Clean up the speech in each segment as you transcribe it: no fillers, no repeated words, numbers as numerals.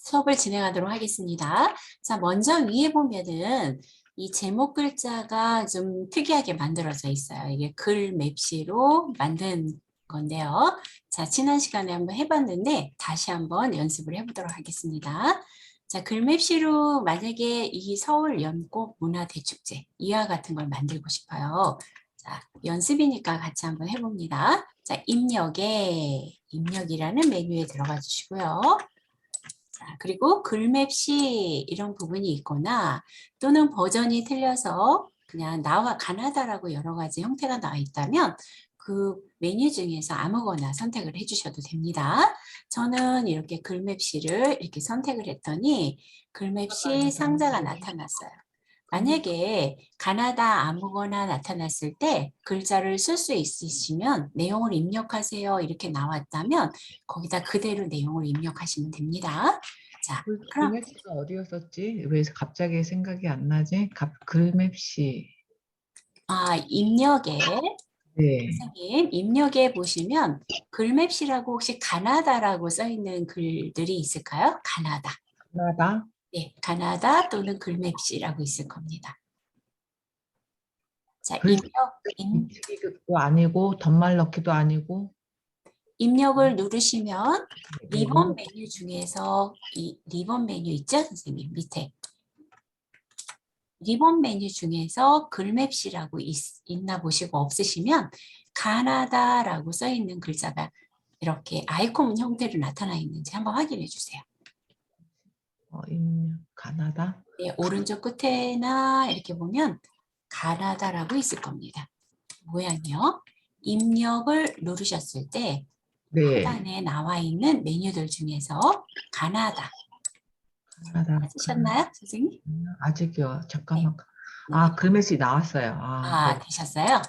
수업을 진행하도록 하겠습니다. 자, 먼저 위에 보면은 이 제목 글자가 좀 특이하게 만들어져 있어요. 이게 글 맵시로 만든 건데요. 자, 지난 시간에 한번 해봤는데 다시 한번 연습을 해보도록 하겠습니다. 자, 글 맵시로 만약에 이 서울 연꽃 문화대축제 이와 같은 걸 만들고 싶어요. 자, 연습이니까 같이 한번 해봅니다. 자, 입력이라는 메뉴에 들어가 주시고요. 자, 그리고 글맵시 이런 부분이 있거나 또는 버전이 틀려서 그냥 나와 가나다라고 여러 가지 형태가 나와 있다면 그 메뉴 중에서 아무거나 선택을 해주셔도 됩니다. 저는 이렇게 글맵시를 이렇게 선택을 했더니 글맵시 상자가 나타났어요. 만약에 가나다 아무거나 나타났을 때 글자를 쓸 수 있으시면 내용을 입력하세요 이렇게 나왔다면 거기다 그대로 내용을 입력하시면 됩니다. 자, 그럼 글맵시가 어디였었지? 왜 갑자기 생각이 안 나지? 글맵시. 입력에 네. 선생님 입력에 보시면 글맵시라고 혹시 가나다라고 써 있는 글들이 있을까요? 가나다. 가나다? 네, 가나다 또는 글맵시라고 있을 겁니다. 자, 글 입치기도 아니고 덧말 넣기도 아니고. 입력을 누르시면 네, 리본 메뉴 중에서 이 리본 메뉴 있죠, 선생님? 밑에. 리본 메뉴 중에서 글맵시라고 있나 보시고 없으시면 가나다라고 써 있는 글자가 이렇게 아이콘 형태로 나타나 있는지 한번 확인해 주세요. 입력 가나다? 네, 오른쪽 끝에나 이렇게 보면 가나다라고 있을 겁니다. 모양이요. 입력을 누르셨을 때 네. 하단에 나와 있는 메뉴들 중에서 가나다 가나다. 찾으셨나요, 선생님? 아직이요. 잠깐만. 네. 글맵시 나왔어요. 네. 되셨어요?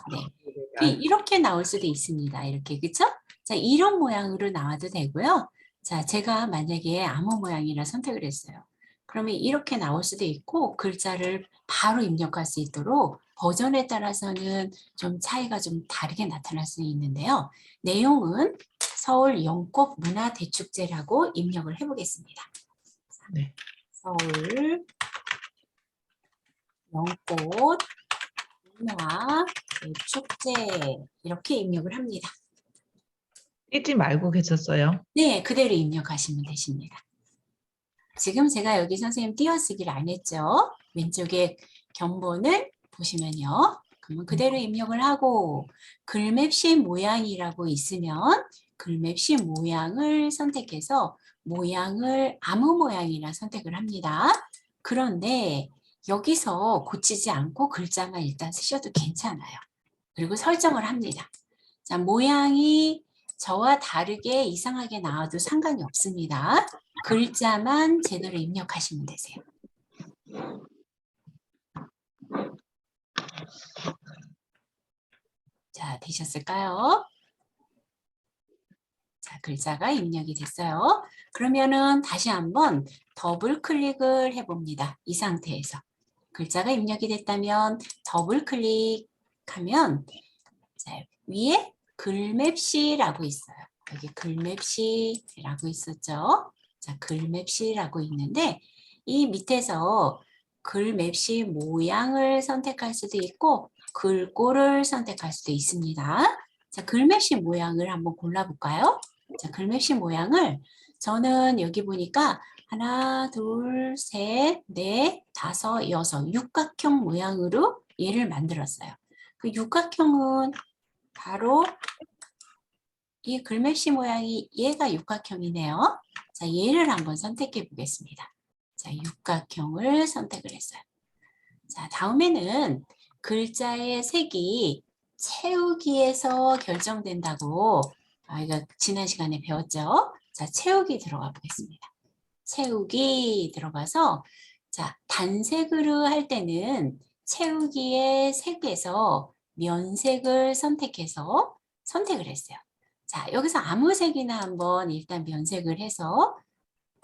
네. 이렇게 나올 수도 있습니다. 이렇게, 그쵸? 자, 이런 모양으로 나와도 되고요. 자, 제가 만약에 아무 모양이라 선택을 했어요. 그러면 이렇게 나올 수도 있고, 글자를 바로 입력할 수 있도록 버전에 따라서는 좀 차이가 좀 다르게 나타날 수 있는데요. 내용은 서울 연꽃 문화대축제라고 입력을 해보겠습니다. 네. 서울 연꽃 문화대축제 이렇게 입력을 합니다. 띄지 말고 계셨어요? 네, 그대로 입력하시면 되십니다. 지금 제가 여기 선생님 띄어쓰기를 안 했죠? 왼쪽에 견본을 보시면요. 그러면 그대로 입력을 하고 글맵시 모양이라고 있으면 글맵시 모양을 선택해서 모양을 아무 모양이나 선택을 합니다. 그런데 여기서 고치지 않고 글자만 일단 쓰셔도 괜찮아요. 그리고 설정을 합니다. 자, 모양이 저와 다르게 이상하게 나와도 상관이 없습니다. 글자만 제대로 입력하시면 되세요. 자, 되셨을까요? 자, 글자가 입력이 됐어요. 그러면은 다시 한번 더블 클릭을 해봅니다. 이 상태에서. 글자가 입력이 됐다면 더블 클릭하면 자, 위에 글맵시라고 있어요. 여기 글맵시라고 있었죠. 자, 글맵시라고 있는데 이 밑에서 글맵시 모양을 선택할 수도 있고 글꼴을 선택할 수도 있습니다. 자, 글맵시 모양을 한번 골라볼까요? 자, 글맵시 모양을 저는 여기 보니까 하나, 둘, 셋, 넷, 다섯, 여섯 육각형 모양으로 얘를 만들었어요. 그 육각형은 바로 이 글맵시 모양이 얘가 육각형이네요. 자, 얘를 한번 선택해 보겠습니다. 자, 육각형을 선택을 했어요. 자, 다음에는 글자의 색이 채우기에서 결정된다고 이거 지난 시간에 배웠죠? 자, 채우기 들어가 보겠습니다. 채우기 들어가서 자, 단색으로 할 때는 채우기의 색에서 면색을 선택해서 선택을 했어요. 자, 여기서 아무 색이나 한번 일단 면색을 해서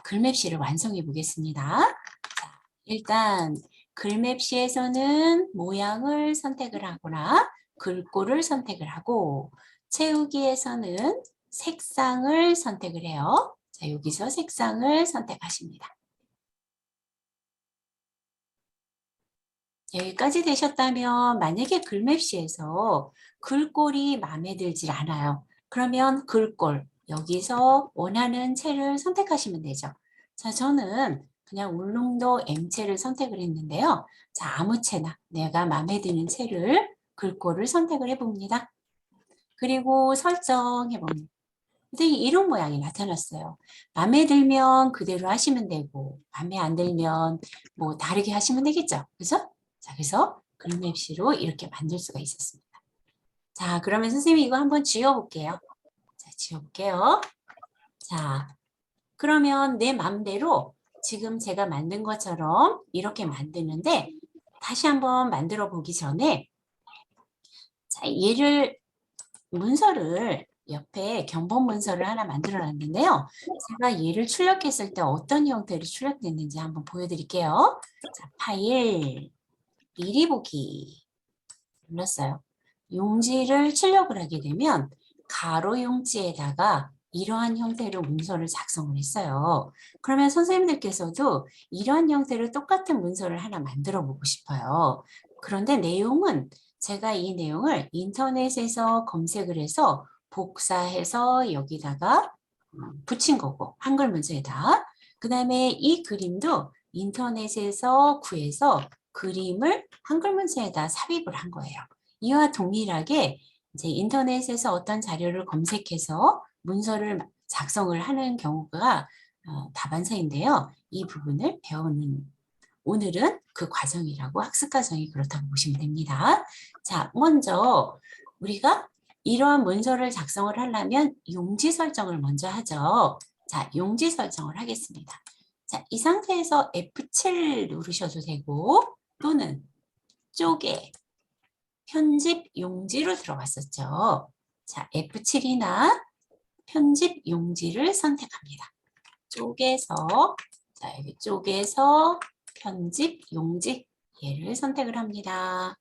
글맵시를 완성해 보겠습니다. 자, 일단 글맵시에서는 모양을 선택을 하거나 글꼴을 선택을 하고 채우기에서는 색상을 선택을 해요. 자, 여기서 색상을 선택하십니다. 여기까지 되셨다면 만약에 글맵시에서 글꼴이 마음에 들질 않아요. 그러면 글꼴, 여기서 원하는 채를 선택하시면 되죠. 자, 저는 그냥 울릉도 M채를 선택을 했는데요. 자, 아무 채나 내가 마음에 드는 채를 글꼴을 선택을 해봅니다. 그리고 설정해봅니다. 그랬더니 이런 모양이 나타났어요. 마음에 들면 그대로 하시면 되고 마음에 안 들면 뭐 다르게 하시면 되겠죠. 그죠? 자, 그래서 글맵시로 이렇게 만들 수가 있었습니다. 자, 그러면 선생님이 이거 한번 지워볼게요. 자, 지워볼게요. 자, 그러면 내 맘대로 지금 제가 만든 것처럼 이렇게 만드는데 다시 한번 만들어 보기 전에 자, 얘를 문서를 옆에 견본 문서를 하나 만들어 놨는데요. 제가 얘를 출력했을 때 어떤 형태로 출력됐는지 한번 보여드릴게요. 자, 파일, 미리 보기 눌렀어요. 용지를 출력을 하게 되면 가로 용지에다가 이러한 형태로 문서를 작성을 했어요. 그러면 선생님들께서도 이러한 형태로 똑같은 문서를 하나 만들어 보고 싶어요. 그런데 내용은 제가 이 내용을 인터넷에서 검색을 해서 복사해서 여기다가 붙인 거고 한글 문서에다. 그 다음에 이 그림도 인터넷에서 구해서 그림을 한글 문서에다 삽입을 한 거예요. 이와 동일하게 이제 인터넷에서 어떤 자료를 검색해서 문서를 작성을 하는 경우가 다반사인데요. 이 부분을 배우는 오늘은 그 과정이라고 학습 과정이 그렇다고 보시면 됩니다. 자, 먼저 우리가 이러한 문서를 작성을 하려면 용지 설정을 먼저 하죠. 자, 용지 설정을 하겠습니다. 자, 이 상태에서 F7 누르셔도 되고 또는 쪼개 편집 용지로 들어갔었죠. 자, F7이나 편집 용지를 선택합니다. 쪼개서 자, 여기 쪼개서 편집 용지 얘를 선택을 합니다.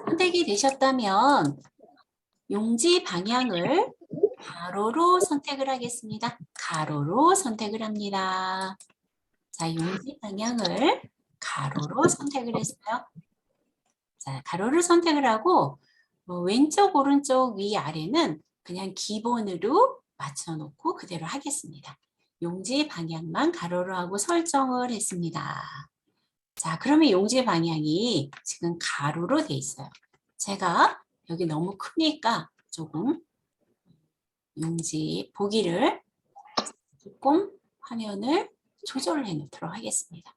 선택이 되셨다면 용지 방향을 가로로 선택을 하겠습니다. 가로로 선택을 합니다. 자, 용지 방향을 가로로 선택을 했어요. 자, 가로를 선택을 하고 왼쪽, 오른쪽, 위, 아래는 그냥 기본으로 맞춰놓고 그대로 하겠습니다. 용지 방향만 가로로 하고 설정을 했습니다. 자, 그러면 용지 방향이 지금 가로로 돼 있어요. 제가 여기 너무 크니까 조금 용지 보기를 조금 화면을 조절을 해 놓도록 하겠습니다.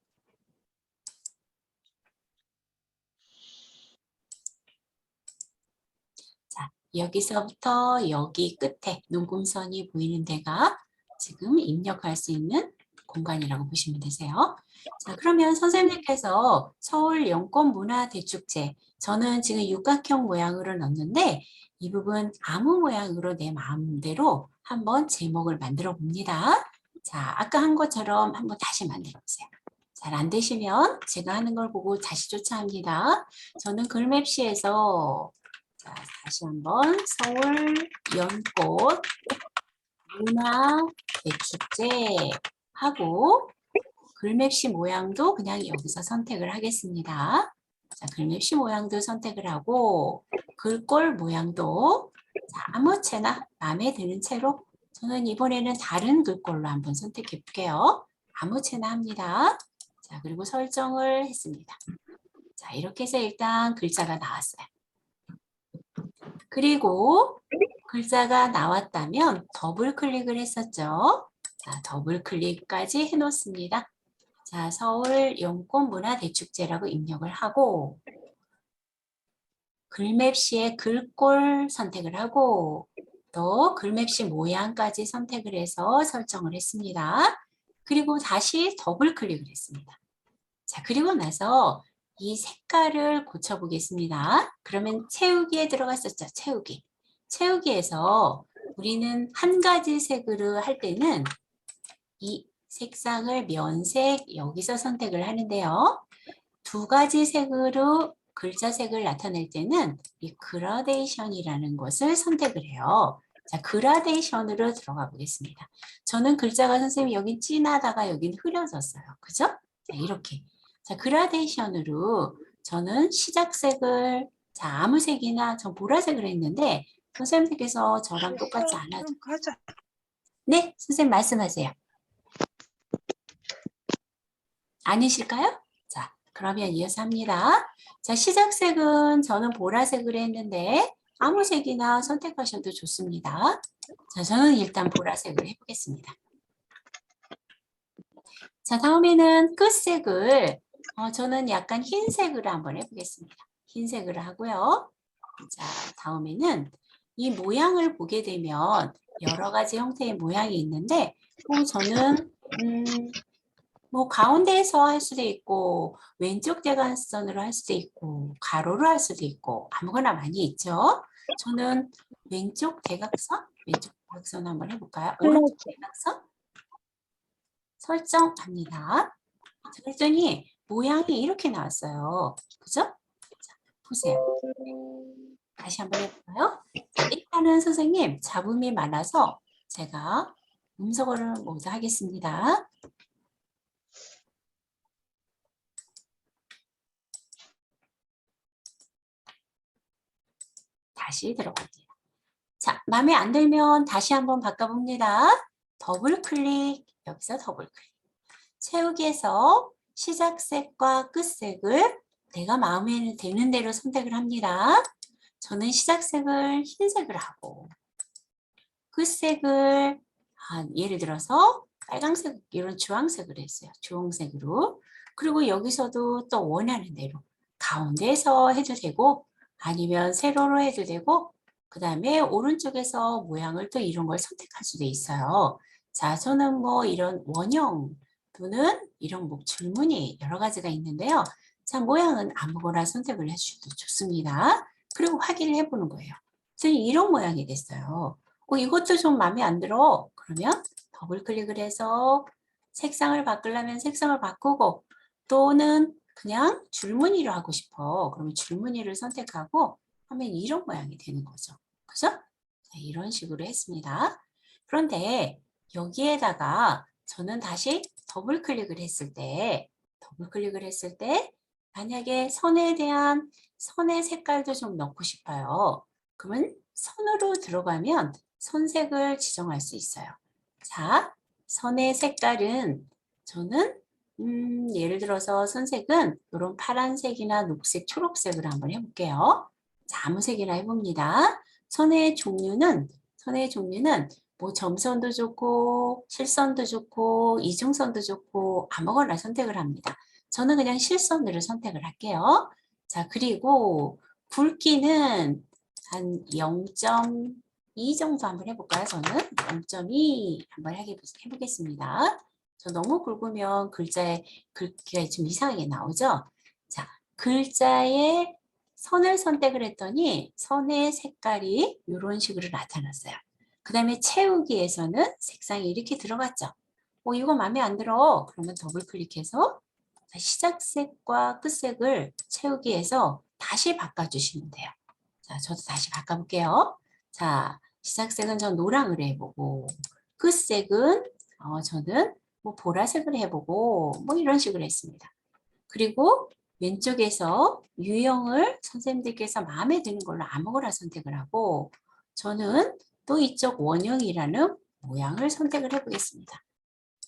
자, 여기서부터 여기 끝에 눈금선이 보이는 데가 지금 입력할 수 있는 공간이라고 보시면 되세요. 자, 그러면 선생님께서 서울 영권문화대축제 저는 지금 육각형 모양으로 넣었는데 이 부분 아무 모양으로 내 마음대로 한번 제목을 만들어 봅니다. 자, 아까 한 것처럼 한번 다시 만들어 보세요. 잘 안 되시면 제가 하는 걸 보고 다시 쫓아합니다. 저는 글맵시에서 자, 다시 한번 서울 연꽃 문화대축제 하고 글맵시 모양도 그냥 여기서 선택을 하겠습니다. 자, 글맵시 모양도 선택을 하고 글꼴 모양도 자, 아무 채나 마음에 드는 채로 저는 이번에는 다른 글꼴로 한번 선택해 볼게요. 아무 채나 합니다. 자, 그리고 설정을 했습니다. 자, 이렇게 해서 일단 글자가 나왔어요. 그리고 글자가 나왔다면 더블 클릭을 했었죠. 자, 더블 클릭까지 해놓습니다. 자, 서울 영권문화대축제라고 입력을 하고 글맵시의 글꼴 선택을 하고 또 글맵시 모양까지 선택을 해서 설정을 했습니다. 그리고 다시 더블 클릭을 했습니다. 자, 그리고 나서 이 색깔을 고쳐보겠습니다. 그러면 채우기에 들어갔었죠. 채우기. 채우기에서 우리는 한 가지 색으로 할 때는 이 색상을 면색 여기서 선택을 하는데요. 두 가지 색으로 글자 색을 나타낼 때는 이 그라데이션이라는 것을 선택을 해요. 자, 그라데이션으로 들어가 보겠습니다. 저는 글자가 선생님 여긴 진하다가 여긴 흐려졌어요. 그죠? 자, 이렇게. 자, 그라데이션으로 저는 시작색을 자, 아무 색이나 전 보라색을 했는데 선생님께서 저랑 똑같지 않아도 그럼 가자. 네, 선생님 말씀하세요. 아니실까요? 자, 그러면 이어서 합니다. 자, 시작색은 저는 보라색으로 했는데 아무 색이나 선택하셔도 좋습니다. 자, 저는 일단 보라색으로 해보겠습니다. 자, 다음에는 끝색을 저는 약간 흰색으로 한번 해보겠습니다. 흰색으로 하고요. 자, 다음에는 이 모양을 보게 되면 여러 가지 형태의 모양이 있는데 저는 뭐 가운데에서 할 수도 있고 왼쪽 대각선으로 할 수도 있고 가로로 할 수도 있고 아무거나 많이 있죠. 저는 왼쪽 대각선 한번 해볼까요? 오른쪽 대각선 설정합니다. 그랬더니 모양이 이렇게 나왔어요. 그죠? 자, 보세요. 다시 한번 해볼까요? 자, 일단은 선생님 잡음이 많아서 제가 음성어를 모두 하겠습니다. 다시 들어갑니다. 자, 마음에 안 들면 다시 한번 바꿔봅니다. 더블 클릭, 여기서 더블 클릭. 채우기에서 시작색과 끝색을 내가 마음에 드는 대로 선택을 합니다. 저는 시작색을 흰색을 하고 끝색을 예를 들어서 빨강색 이런 주황색으로 했어요. 주홍색으로. 그리고 여기서도 또 원하는 대로 가운데에서 해도 되고 아니면 세로로 해도 되고 그 다음에 오른쪽에서 모양을 또 이런 걸 선택할 수도 있어요. 자, 저는 뭐 이런 원형 또는 이런 뭐 줄무늬 여러 가지가 있는데요. 자, 모양은 아무거나 선택을 해주셔도 좋습니다. 그리고 확인을 해보는 거예요. 선생님 이런 모양이 됐어요. 이것도 좀 마음에 안 들어. 그러면 더블 클릭을 해서 색상을 바꾸려면 색상을 바꾸고 또는 그냥 줄무늬로 하고 싶어. 그러면 줄무늬를 선택하고 하면 이런 모양이 되는 거죠. 그죠? 자, 이런 식으로 했습니다. 그런데 여기에다가 저는 다시 더블 클릭을 했을 때 만약에 선에 대한 선의 색깔도 좀 넣고 싶어요. 그러면 선으로 들어가면 선색을 지정할 수 있어요. 자, 선의 색깔은 저는 예를 들어서 선색은 이런 파란색이나 녹색, 초록색으로 한번 해볼게요. 자, 아무 색이나 해봅니다. 선의 종류는 뭐 점선도 좋고 실선도 좋고 이중선도 좋고 아무거나 선택을 합니다. 저는 그냥 실선으로 선택을 할게요. 자, 그리고 굵기는 한 0.2 정도 한번 해볼까요? 저는 0.2 한번 해보겠습니다. 저 너무 굵으면 글자에 글귀가 좀 이상하게 나오죠? 자, 글자에 선을 선택을 했더니 선의 색깔이 이런 식으로 나타났어요. 그 다음에 채우기에서는 색상이 이렇게 들어갔죠. 이거 마음에 안 들어. 그러면 더블 클릭해서 시작색과 끝색을 채우기에서 다시 바꿔주시면 돼요. 자, 저도 다시 바꿔볼게요. 자, 시작색은 전 노랑으로 해보고 끝색은 저는 뭐 보라색으로 해보고 뭐 이런 식으로 했습니다. 그리고 왼쪽에서 유형을 선생님들께서 마음에 드는 걸로 아무거나 선택을 하고 저는 또 이쪽 원형이라는 모양을 선택을 해보겠습니다.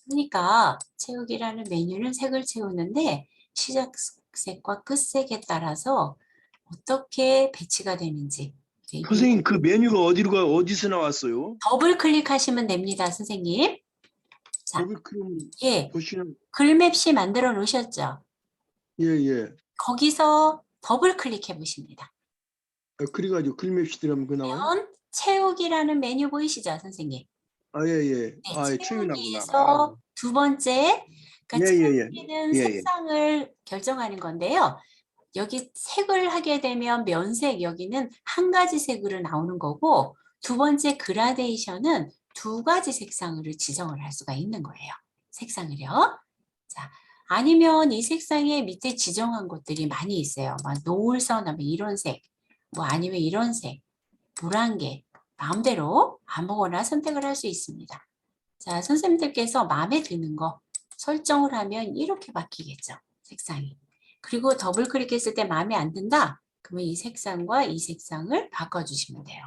그러니까 채우기라는 메뉴는 색을 채우는데 시작색과 끝색에 따라서 어떻게 배치가 되는지 선생님 그 메뉴가 어디서 나왔어요? 더블 클릭하시면 됩니다, 선생님. 자, 거기 그럼 예, 보시는 글맵시 만들어 놓으셨죠? 예예. 거기서 더블 클릭해 보십니다. 그래가지고 글맵시 들어가면 그 나와요? 그러면 채우기라는 메뉴 보이시죠, 선생님? 예예. 네, 채우기 나구나. 채우기에서 두 번째, 그러니까 예, 예, 예. 채우기는 예, 예. 색상을 결정하는 건데요. 여기 색을 하게 되면 면색, 여기는 한 가지 색으로 나오는 거고 두 번째 그라데이션은 두 가지 색상으로 지정을 할 수가 있는 거예요. 색상을요. 자, 아니면 이 색상에 밑에 지정한 것들이 많이 있어요. 막 노을선 하면 이런 색, 뭐 아니면 이런 색, 노란게 마음대로 아무거나 선택을 할 수 있습니다. 자, 선생님들께서 마음에 드는 거 설정을 하면 이렇게 바뀌겠죠. 색상이. 그리고 더블 클릭했을 때 마음에 안 든다? 그러면 이 색상과 이 색상을 바꿔주시면 돼요.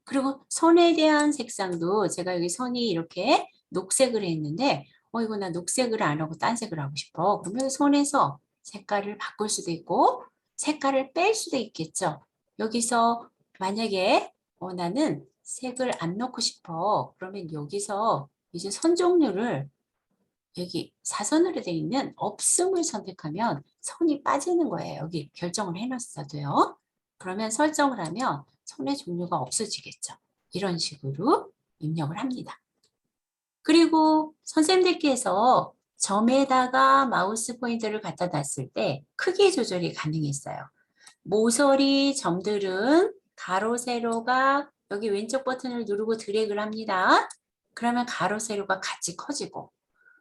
그리고 선에 대한 색상도 제가 여기 선이 이렇게 녹색을 했는데 이거 나 녹색을 안 하고 딴 색을 하고 싶어. 그러면 선에서 색깔을 바꿀 수도 있고 색깔을 뺄 수도 있겠죠. 여기서 만약에 나는 색을 안 넣고 싶어. 그러면 여기서 이제 선 종류를 여기 사선으로 되어 있는 없음을 선택하면 선이 빠지는 거예요. 여기 결정을 해놨어도요. 그러면 설정을 하면 선의 종류가 없어지겠죠. 이런 식으로 입력을 합니다. 그리고 선생님들께서 점에다가 마우스 포인터를 갖다 놨을 때 크기 조절이 가능했어요. 모서리 점들은 가로 세로가 여기 왼쪽 버튼을 누르고 드래그를 합니다. 그러면 가로 세로가 같이 커지고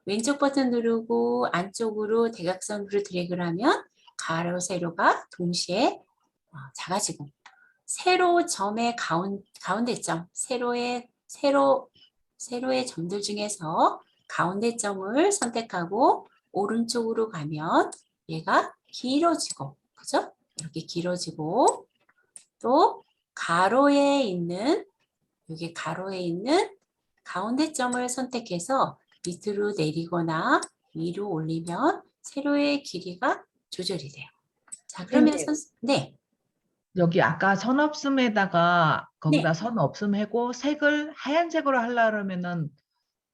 왼쪽 버튼 누르고 안쪽으로 대각선으로 드래그를 하면 가로 세로가 동시에 작아지고 세로 점의 가운데 점 세로의 점들 중에서 가운데 점을 선택하고 오른쪽으로 가면 얘가 길어지고 그죠? 이렇게 길어지고 또 가로에 있는 여기 가로에 있는 가운데 점을 선택해서 밑으로 내리거나 위로 올리면 세로의 길이가 조절이 돼요. 자, 그러면 네. 여기 아까 선 없음에다가 거기다 네. 선 없음 하고 색을 하얀색으로 하려 그러면은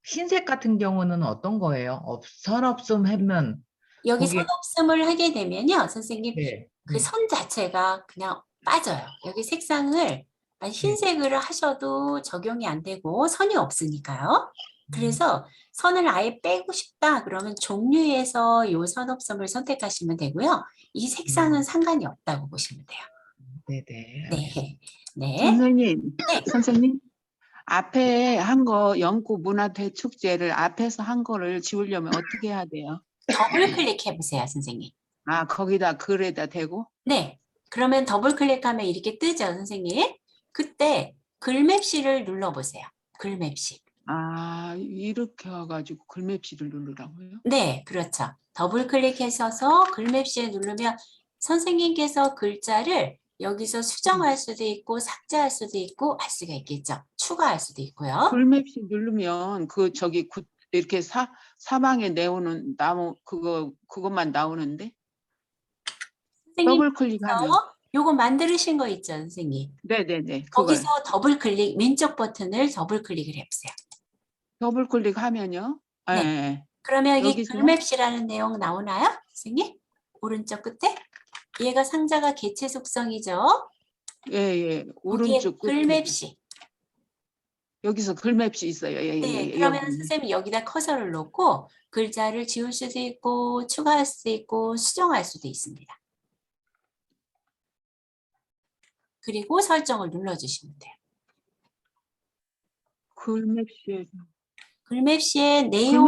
흰색 같은 경우는 어떤 거예요? 선 없음 하면 여기 선 거기에 없음을 하게 되면요. 선생님 네, 그 선 자체가 그냥 빠져요. 여기 색상을 네. 흰색으로 하셔도 적용이 안 되고 선이 없으니까요. 음. 그래서 선을 아예 빼고 싶다 그러면 종류에서 요 선 없음을 선택하시면 되고요. 이 색상은 상관이 없다고 보시면 돼요. 네네. 네. 네. 선생님, 네. 선생님, 앞에 한 거 영구 문화대축제를 앞에서 한 거를 지우려면 어떻게 해야 돼요? 더블 클릭해 보세요, 선생님. 아, 거기다 글에다 대고? 네. 그러면 더블 클릭하면 이렇게 뜨죠, 선생님. 그때 글맵시를 눌러보세요. 글맵시. 아, 이렇게 와가지고 글맵시를 누르라고요? 네, 그렇죠. 더블 클릭하셔서 글맵시에 누르면 선생님께서 글자를 여기서 수정할 수도 있고 삭제할 수도 있고 할 수가 있겠죠. 추가할 수도 있고요. 글맵시 누르면 그 저기 이렇게 사방에 내오는 나무 그것만 나오는데 선생님 더블 클릭하면 요거 만드신 거 있죠, 선생님. 네네네 그걸 거기서 더블 클릭, 왼쪽 버튼을 더블 클릭을 해보세요. 더블 클릭하면요. 네. 예. 그러면 여기 여기서? 글맵시라는 내용 나오나요, 선생님? 오른쪽 끝에? 얘가 상자가 개체 속성이죠. 예. 거기에 오른쪽 끝에 글맵시. 여기서 글맵시 있어요. 예. 네, 그러면 여기. 선생님이 여기다 커서를 놓고 글자를 지울 수도 있고 추가할 수도 있고 수정할 수도 있습니다. 그리고 설정을 눌러주시면 돼요. 글맵시에서 글맵시의 내용,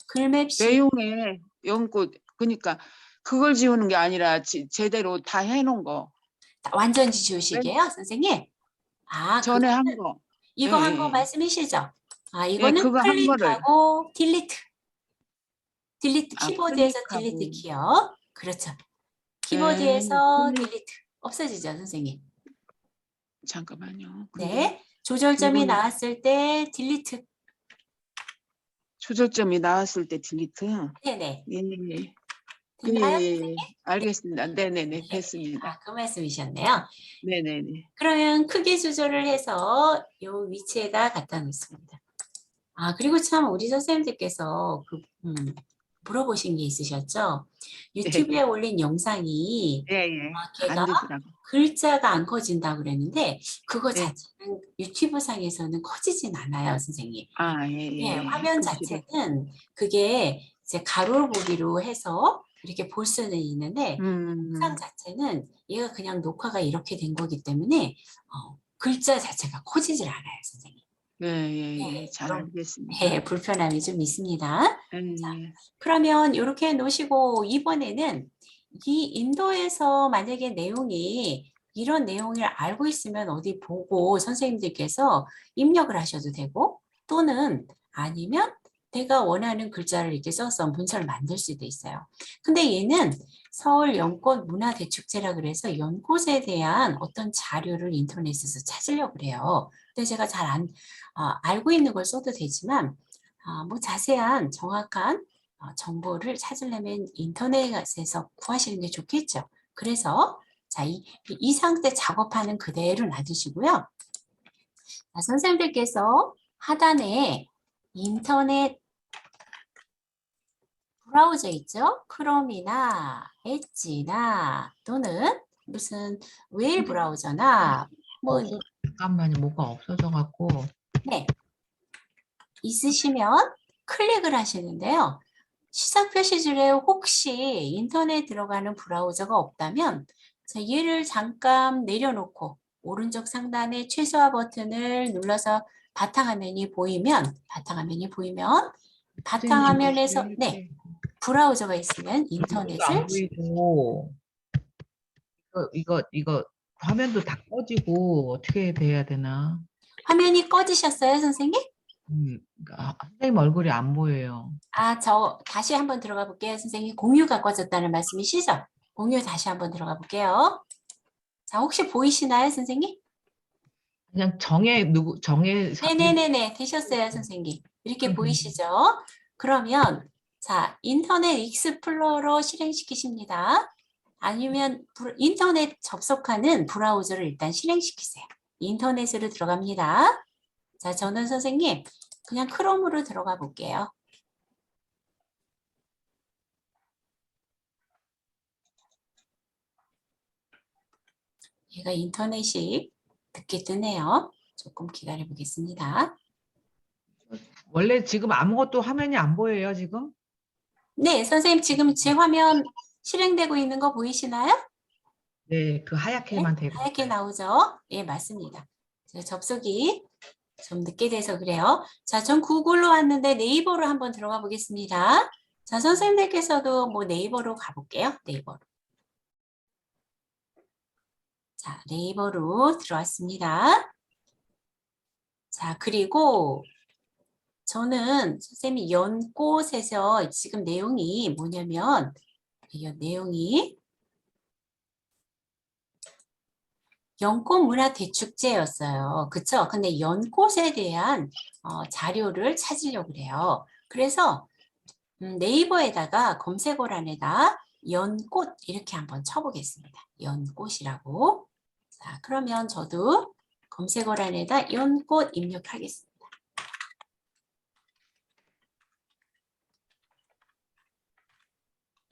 글맵시 내용에 연꽃 그러니까 그걸 지우는 게 아니라 제대로 다 해놓은 거 완전히 지우시게요, 선생님? 아, 전에 한 거. 이거 한 거 예. 말씀이시죠? 아, 이거는 그거 한 거를. 클릭하고 딜리트. 딜리트 아, 키보드에서 클릭하고. 딜리트 키요. 그렇죠. 키보드에서 클릭. 딜리트. 없어지죠, 선생님? 잠깐만요. 근데 네. 조절점이 이거는- 나왔을 때 딜리트. 조절점이 나왔을 때 딜리트. 네네. 예. 됐나요? 예. 알겠습니다. 네네네. 됐습니다. 아, 그 말씀이셨네요. 네네네. 그러면 크기 조절을 해서 이 위치에다 갖다 놓습니다. 아, 그리고 참 우리 선생님들께서 물어보신 게 있으셨죠? 유튜브에 올린 영상이 예. 걔가 안 되더라고. 글자가 안 커진다고 그랬는데 그거 네. 자체는 유튜브 상에서는 커지진 않아요, 선생님. 아, 예. 네, 화면 글씨를. 자체는 그게 이제 가로 보기로 해서 이렇게 볼 수는 있는데 영상 자체는 얘가 그냥 녹화가 이렇게 된 거기 때문에 글자 자체가 커지질 않아요, 선생님. 예, 잘 그럼, 알겠습니다. 네, 불편함이 좀 있습니다. 예. 그러면 이렇게 놓으시고 이번에는 이 인도에서 만약에 내용이 이런 내용을 알고 있으면 어디 보고 선생님들께서 입력을 하셔도 되고 또는 아니면 내가 원하는 글자를 이렇게 써서 문서를 만들 수도 있어요. 근데 얘는 서울 연꽃 문화대축제라 그래서 연꽃에 대한 어떤 자료를 인터넷에서 찾으려고 그래요. 근데 제가 잘 알고 있는 걸 써도 되지만 뭐 자세한 정확한 정보를 찾으려면 인터넷에서 구하시는 게 좋겠죠. 그래서 자, 이 상태 작업하는 그대로 놔두시고요. 자, 선생님들께서 하단에 인터넷 브라우저 있죠? 크롬이나 엣지나 또는 무슨 웨일 브라우저나 뭐 잠깐만요. 뭐가 없어져 갖고. 네, 있으시면 클릭을 하시는데요. 시작 표시줄에 혹시 인터넷 들어가는 브라우저가 없다면 자, 얘를 잠깐 내려놓고 오른쪽 상단의 최소화 버튼을 눌러서 바탕화면이 보이면 바탕화면에서 네, 브라우저가 있으면 이것도 인터넷을 안 보이고 이거 화면도 다 꺼지고 어떻게 돼야 되나? 화면이 꺼지셨어요, 선생님? 선생님 얼굴이 안 보여요. 저 다시 한번 들어가 볼게요, 선생님. 공유가 꺼졌다는 말씀이시죠? 공유 다시 한번 들어가 볼게요. 자, 혹시 보이시나요, 선생님? 그냥 정의 네네네네, 되셨어요, 선생님. 이렇게 보이시죠? 그러면 자, 인터넷 익스플로러 실행시키십니다. 아니면 인터넷 접속하는 브라우저를 일단 실행시키세요. 인터넷으로 들어갑니다. 자, 저는 선생님 그냥 크롬으로 들어가 볼게요. 얘가 인터넷이 늦게 뜨네요. 조금 기다려 보겠습니다. 원래 지금 아무것도 화면이 안 보여요, 지금? 네, 선생님 지금 제 화면 실행되고 있는 거 보이시나요? 네, 그 하얗게만 네, 되고 하얗게 있어요. 나오죠? 예, 맞습니다. 제가 접속이 좀 늦게 돼서 그래요. 자, 전 구글로 왔는데 네이버로 한번 들어가 보겠습니다. 자, 선생님들께서도 뭐 네이버로 가볼게요. 네이버로. 자, 네이버로 들어왔습니다. 자, 그리고 저는 선생님이 연꽃에서 지금 내용이 뭐냐면 이 내용이 연꽃 문화 대축제였어요. 그쵸? 근데 연꽃에 대한 자료를 찾으려고 그래요. 그래서 네이버에다가 검색어란에다 연꽃 이렇게 한번 쳐보겠습니다. 연꽃이라고. 자, 그러면 저도 검색어란에다 연꽃 입력하겠습니다.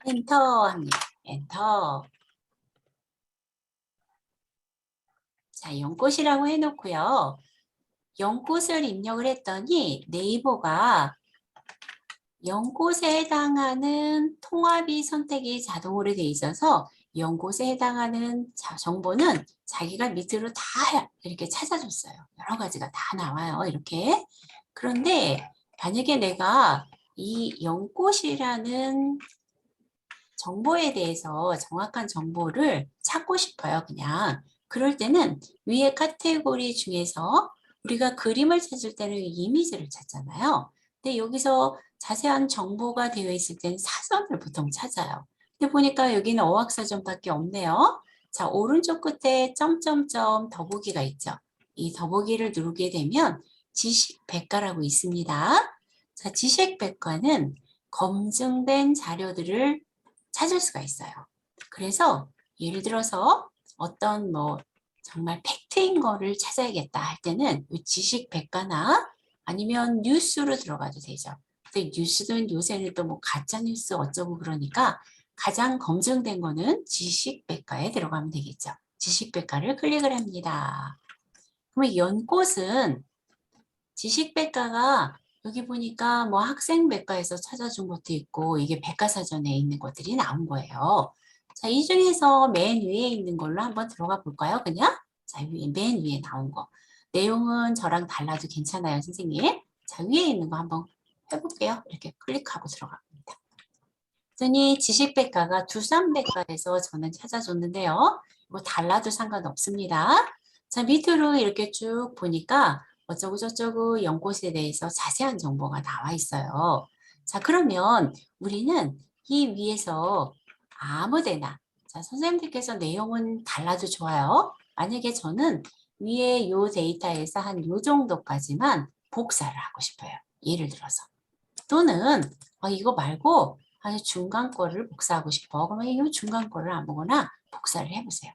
엔터 합니다. 엔터. 자, 연꽃이라고 해놓고요. 연꽃을 입력을 했더니 네이버가 연꽃에 해당하는 통합이 선택이 자동으로 돼 있어서 연꽃에 해당하는 정보는 자기가 밑으로 다 이렇게 찾아줬어요. 여러 가지가 다 나와요. 이렇게. 그런데 만약에 내가 이 연꽃이라는 정보에 대해서 정확한 정보를 찾고 싶어요. 그냥. 그럴 때는 위에 카테고리 중에서 우리가 그림을 찾을 때는 이미지를 찾잖아요. 근데 여기서 자세한 정보가 되어 있을 때는 사전을 보통 찾아요. 근데 보니까 여기는 어학사전밖에 없네요. 자, 오른쪽 끝에 점점점 더보기가 있죠. 이 더보기를 누르게 되면 지식백과라고 있습니다. 자, 지식백과는 검증된 자료들을 찾을 수가 있어요. 그래서 예를 들어서 어떤 뭐 정말 팩트인 거를 찾아야겠다 할 때는 이 지식백과나 아니면 뉴스로 들어가도 되죠. 근데 뉴스는 요새는 또 뭐 가짜뉴스 어쩌고 그러니까 가장 검증된 거는 지식백과에 들어가면 되겠죠. 지식백과를 클릭을 합니다. 그러면 연꽃은 지식백과가 여기 보니까 뭐 학생백과에서 찾아준 것도 있고 이게 백과사전에 있는 것들이 나온 거예요. 자, 이 중에서 맨 위에 있는 걸로 한번 들어가 볼까요? 그냥? 자, 맨 위에 나온 거. 내용은 저랑 달라도 괜찮아요, 선생님. 자, 위에 있는 거 한번 해볼게요. 이렇게 클릭하고 들어갑니다. 그랬더니 지식백과가 두산백과에서 저는 찾아줬는데요. 뭐 달라도 상관없습니다. 자, 밑으로 이렇게 쭉 보니까 어쩌고 저쩌고 연꽃에 대해서 자세한 정보가 나와 있어요. 자, 그러면 우리는 이 위에서 아무데나, 자, 선생님들께서 내용은 달라도 좋아요. 만약에 저는 위에 요 데이터에서 한 요 정도까지만 복사를 하고 싶어요. 예를 들어서. 또는 이거 말고 아주 중간 거를 복사하고 싶어. 그러면 이 중간 거를 아무거나 복사를 해보세요.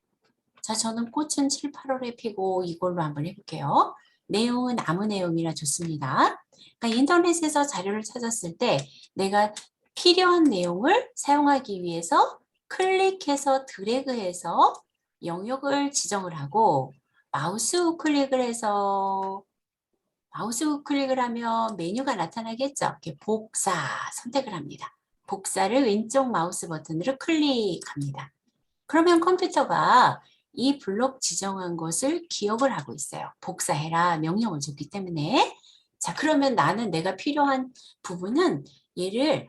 자, 저는 꽃은 7, 8월에 피고 이걸로 한번 해볼게요. 내용은 아무 내용이나 좋습니다. 그러니까 인터넷에서 자료를 찾았을 때 내가 필요한 내용을 사용하기 위해서 클릭해서 드래그해서 영역을 지정을 하고 마우스 우클릭을 해서 마우스 우클릭을 하면 메뉴가 나타나겠죠. 이렇게 복사 선택을 합니다. 복사를 왼쪽 마우스 버튼으로 클릭합니다. 그러면 컴퓨터가 이 블록 지정한 것을 기억을 하고 있어요. 복사해라 명령을 줬기 때문에. 자, 그러면 나는 내가 필요한 부분은 얘를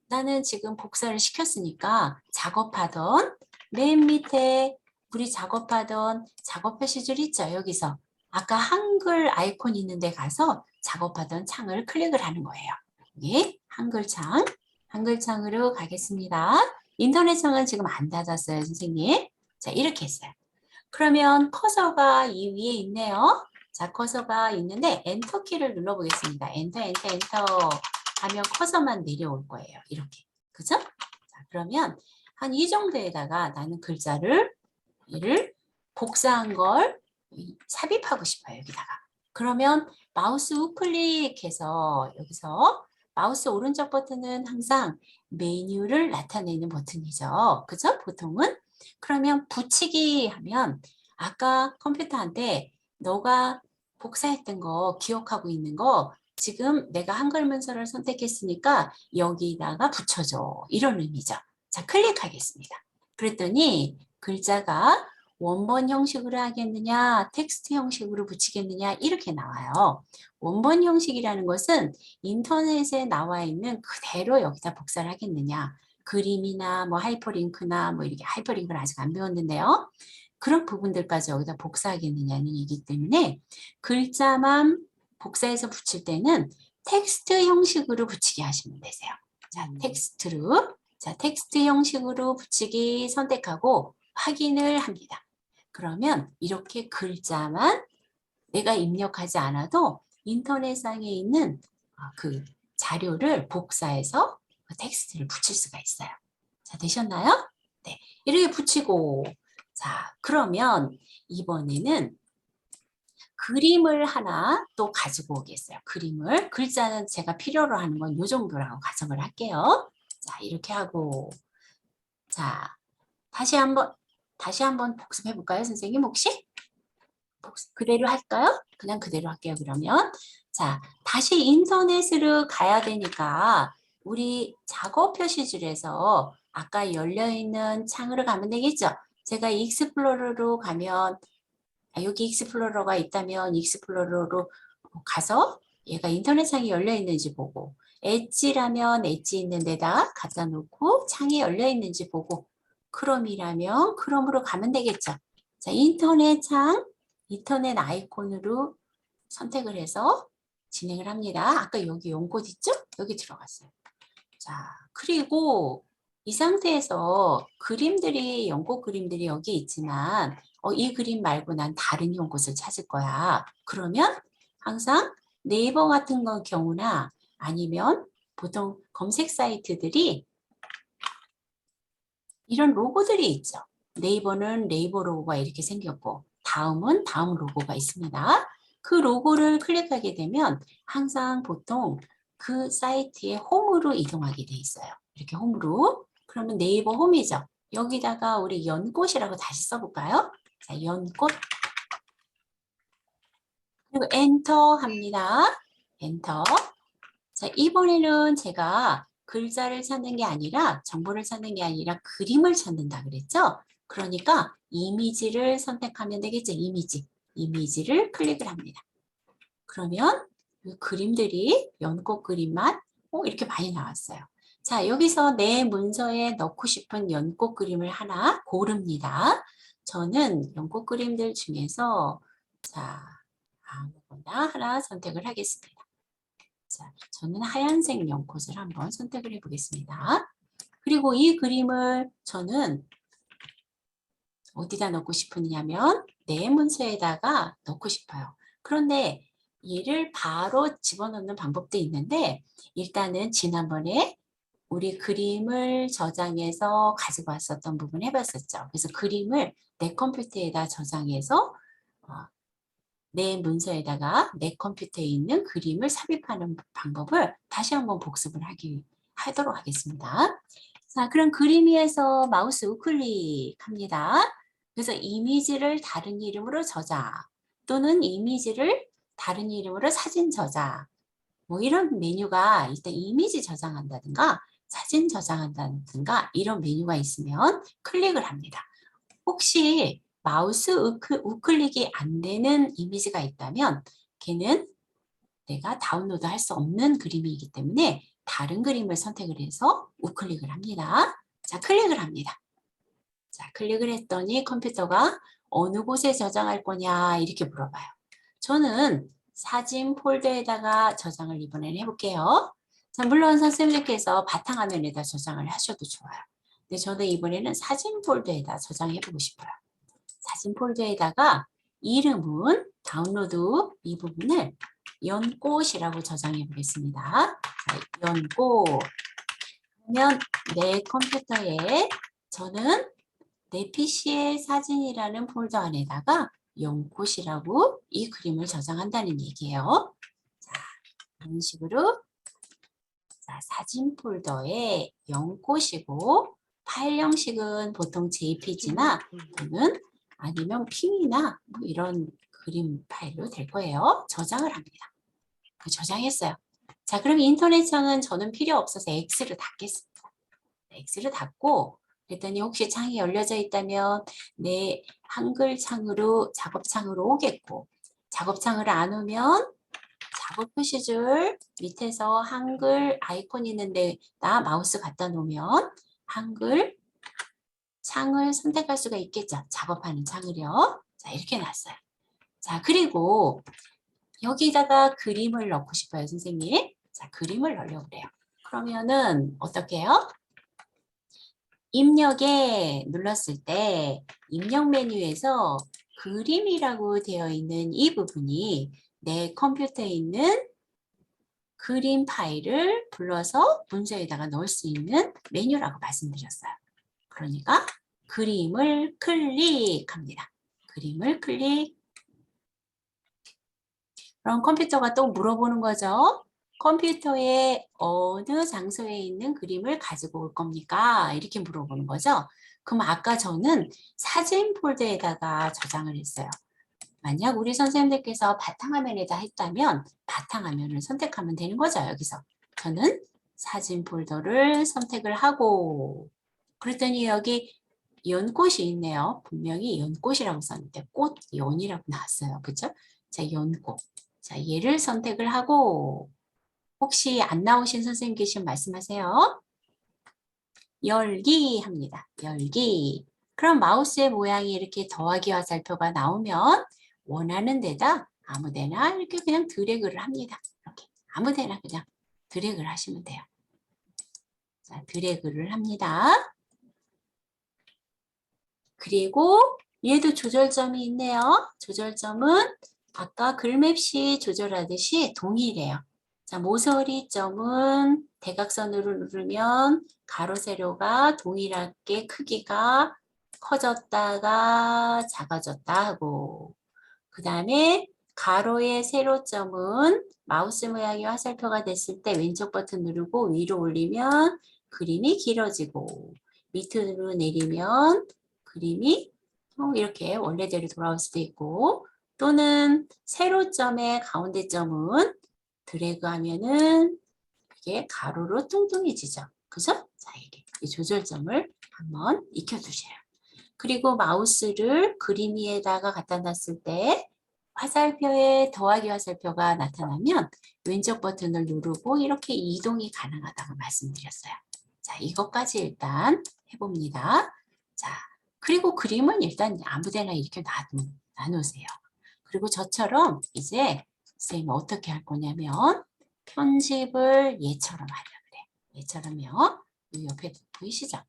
나는 지금 복사를 시켰으니까 작업하던 맨 밑에 우리 작업하던 작업 표시줄 있죠. 여기서 아까 한글 아이콘 있는 데 가서 작업하던 창을 클릭을 하는 거예요. 여기 한글창, 한글창으로 가겠습니다. 인터넷 창은 지금 안 닫았어요, 선생님. 자, 이렇게 했어요. 그러면 커서가 이 위에 있네요. 자, 커서가 있는데 엔터 키를 눌러보겠습니다. 엔터, 엔터, 엔터 하면 커서만 내려올 거예요. 이렇게. 그죠? 자, 그러면 한 이 정도에다가 나는 글자를 얘를 복사한 걸 삽입하고 싶어요. 여기다가. 그러면 마우스 우클릭해서 여기서 마우스 오른쪽 버튼은 항상 메뉴를 나타내는 버튼이죠. 그죠? 보통은. 그러면 붙이기 하면 아까 컴퓨터한테 너가 복사했던 거 기억하고 있는 거 지금 내가 한글 문서를 선택했으니까 여기다가 붙여줘. 이런 의미죠. 자, 클릭하겠습니다. 그랬더니 글자가 원본 형식으로 하겠느냐, 텍스트 형식으로 붙이겠느냐 이렇게 나와요. 원본 형식이라는 것은 인터넷에 나와 있는 그대로 여기다 복사를 하겠느냐, 그림이나 뭐 하이퍼링크나 뭐 이렇게 하이퍼링크는 아직 안 배웠는데요. 그런 부분들까지 여기다 복사하겠느냐는 얘기 때문에 글자만 복사해서 붙일 때는 텍스트 형식으로 붙이게 하시면 되세요. 자, 텍스트로. 자, 텍스트 형식으로 붙이기 선택하고 확인을 합니다. 그러면 이렇게 글자만 내가 입력하지 않아도 인터넷상에 있는 그 자료를 복사해서 그 텍스트를 붙일 수가 있어요. 자, 되셨나요? 네, 이렇게 붙이고 자, 그러면 이번에는 그림을 하나 또 가지고 오겠어요. 그림을. 글자는 제가 필요로 하는 건 이 정도라고 가정을 할게요. 자, 이렇게 하고 자, 다시 한번 복습해 볼까요, 선생님 혹시? 그대로 할까요? 그냥 그대로 할게요, 그러면. 자, 다시 인터넷으로 가야 되니까 우리 작업 표시줄에서 아까 열려있는 창으로 가면 되겠죠? 제가 익스플로러로 가면 여기 익스플로러가 있다면 익스플로러로 가서 얘가 인터넷 창이 열려 있는지 보고 엣지라면 엣지 있는 데다 갖다 놓고 창이 열려 있는지 보고 크롬이라면 크롬으로 가면 되겠죠. 자, 인터넷 창, 인터넷 아이콘으로 선택을 해서 진행을 합니다. 아까 여기 연꽃 있죠? 여기 들어갔어요. 자, 그리고 이 상태에서 그림들이, 연꽃 그림들이 여기 있지만 이 그림 말고 난 다른 연꽃을 찾을 거야. 그러면 항상 네이버 같은 경우나 아니면 보통 검색 사이트들이 이런 로고들이 있죠. 네이버는 네이버 로고가 이렇게 생겼고 다음은 다음 로고가 있습니다. 그 로고를 클릭하게 되면 항상 보통 그 사이트의 홈으로 이동하게 돼 있어요. 이렇게 홈으로. 그러면 네이버 홈이죠. 여기다가 우리 연꽃이라고 다시 써볼까요? 자, 연꽃. 그리고 엔터 합니다. 엔터. 자, 이번에는 제가 글자를 찾는 게 아니라 정보를 찾는 게 아니라 그림을 찾는다 그랬죠? 그러니까 이미지를 선택하면 되겠죠? 이미지. 이미지를 클릭을 합니다. 그러면 이 그림들이 연꽃 그림만 이렇게 많이 나왔어요. 자, 여기서 내 문서에 넣고 싶은 연꽃 그림을 하나 고릅니다. 저는 연꽃 그림들 중에서 자, 아무거나 하나 선택을 하겠습니다. 자, 저는 하얀색 연꽃을 한번 선택을 해보겠습니다. 그리고 이 그림을 저는 어디다 넣고 싶으냐면 내 문서에다가 넣고 싶어요. 그런데 얘를 바로 집어넣는 방법도 있는데 일단은 지난번에 우리 그림을 저장해서 가지고 왔었던 부분 해봤었죠. 그래서 그림을 내 컴퓨터에다 저장해서 내 문서에다가 내 컴퓨터에 있는 그림을 삽입하는 방법을 다시 한번 복습을 하도록 하겠습니다. 자, 그럼 그림 위에서 마우스 우클릭합니다. 그래서 이미지를 다른 이름으로 저장 또는 이미지를 다른 이름으로 사진 저장 뭐 이런 메뉴가 일단 이미지 저장한다든가 사진 저장한다든가 이런 메뉴가 있으면 클릭을 합니다. 혹시 마우스 우클릭이 안 되는 이미지가 있다면 걔는 내가 다운로드 할 수 없는 그림이기 때문에 다른 그림을 선택을 해서 우클릭을 합니다. 자, 클릭을 합니다. 자, 클릭을 했더니 컴퓨터가 어느 곳에 저장할 거냐 이렇게 물어봐요. 저는 사진 폴더에다가 저장을 이번에는 해볼게요. 자, 물론 선생님께서 바탕화면에다 저장을 하셔도 좋아요. 근데 저는 이번에는 사진 폴더에다 저장해보고 싶어요. 사진 폴더에다가 이름은 다운로드 이 부분을 연꽃이라고 저장해 보겠습니다. 연꽃. 그러면 내 컴퓨터에 저는 내 PC의 사진이라는 폴더 안에다가 연꽃이라고 이 그림을 저장한다는 얘기예요. 자, 이런 식으로 자, 사진 폴더에 연꽃이고 파일 형식은 보통 JPG나 또는 아니면 핑이나 뭐 이런 그림 파일로 될 거예요. 저장을 합니다. 저장했어요. 자, 그럼 인터넷 창은 저는 필요 없어서 X를 닫겠습니다. X를 닫고 그랬더니 혹시 창이 열려져 있다면 내 한글 창으로 작업창으로 오겠고 작업창을 안 오면 작업 표시줄 밑에서 한글 아이콘 있는데 나 마우스 갖다 놓으면 한글 창을 선택할 수가 있겠죠. 작업하는 창을요. 자, 이렇게 놨어요. 자, 그리고 여기다가 그림을 넣고 싶어요, 선생님. 자, 그림을 넣으려고 그래요. 그러면은 어떻게 해요? 입력에 눌렀을 때 입력 메뉴에서 그림이라고 되어 있는 이 부분이 내 컴퓨터에 있는 그림 파일을 불러서 문서에다가 넣을 수 있는 메뉴라고 말씀드렸어요. 그러니까 그림을 클릭합니다. 그림을 클릭. 그럼 컴퓨터가 또 물어보는 거죠. 컴퓨터에 어느 장소에 있는 그림을 가지고 올 겁니까? 이렇게 물어보는 거죠. 그럼 아까 저는 사진 폴더에다가 저장을 했어요. 만약 우리 선생님들께서 바탕화면에다 했다면 바탕화면을 선택하면 되는 거죠. 여기서 저는 사진 폴더를 선택을 하고 그랬더니 여기 연꽃이 있네요. 분명히 연꽃이라고 썼는데 꽃, 연이라고 나왔어요. 그죠? 자, 연꽃. 자, 얘를 선택을 하고 혹시 안 나오신 선생님 계시면 말씀하세요. 열기 합니다. 열기. 그럼 마우스의 모양이 이렇게 더하기 화살표가 나오면 원하는 데다 아무데나 이렇게 그냥 드래그를 합니다. 이렇게 아무데나 그냥 드래그를 하시면 돼요. 자, 드래그를 합니다. 그리고 얘도 조절점이 있네요. 조절점은 아까 글맵시 조절하듯이 동일해요. 자, 모서리 점은 대각선으로 누르면 가로 세로가 동일하게 크기가 커졌다가 작아졌다 하고 그 다음에 가로의 세로점은 마우스 모양이 화살표가 됐을 때 왼쪽 버튼 누르고 위로 올리면 그림이 길어지고 밑으로 내리면 그림이 이렇게 원래대로 돌아올 수도 있고 또는 세로점의 가운데 점은 드래그 하면은 이게 가로로 뚱뚱해지죠. 그죠? 자, 이게 이 조절점을 한번 익혀두세요. 그리고 마우스를 그림 위에다가 갖다 놨을 때 화살표에 더하기 화살표가 나타나면 왼쪽 버튼을 누르고 이렇게 이동이 가능하다고 말씀드렸어요. 자, 이것까지 일단 해봅니다. 자, 그리고 그림은 일단 아무데나 이렇게 놔놓으세요. 그리고 저처럼 이제 선생님 어떻게 할 거냐면 편집을 얘처럼 하려고 그래. 얘처럼요. 이 옆에 보이시죠? 자,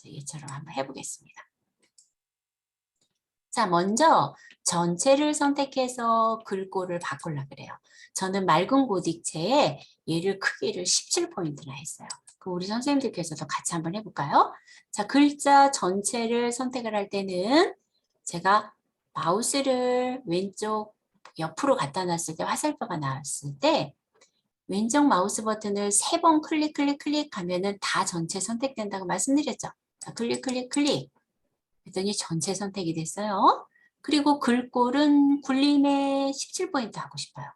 얘처럼 한번 해보겠습니다. 자, 먼저 전체를 선택해서 글꼴을 바꾸려고 그래요. 저는 맑은 고딕체에 얘를 크기를 17포인트나 했어요. 그럼 우리 선생님들께서도 같이 한번 해볼까요? 자, 글자 전체를 선택을 할 때는 제가 마우스를 왼쪽 옆으로 갖다 놨을 때 화살표가 나왔을 때 왼쪽 마우스 버튼을 3번 클릭하면은 다 전체 선택된다고 말씀드렸죠. 자, 클릭. 그랬더니 전체 선택이 됐어요. 그리고 글꼴은 굴림에 17포인트 하고 싶어요.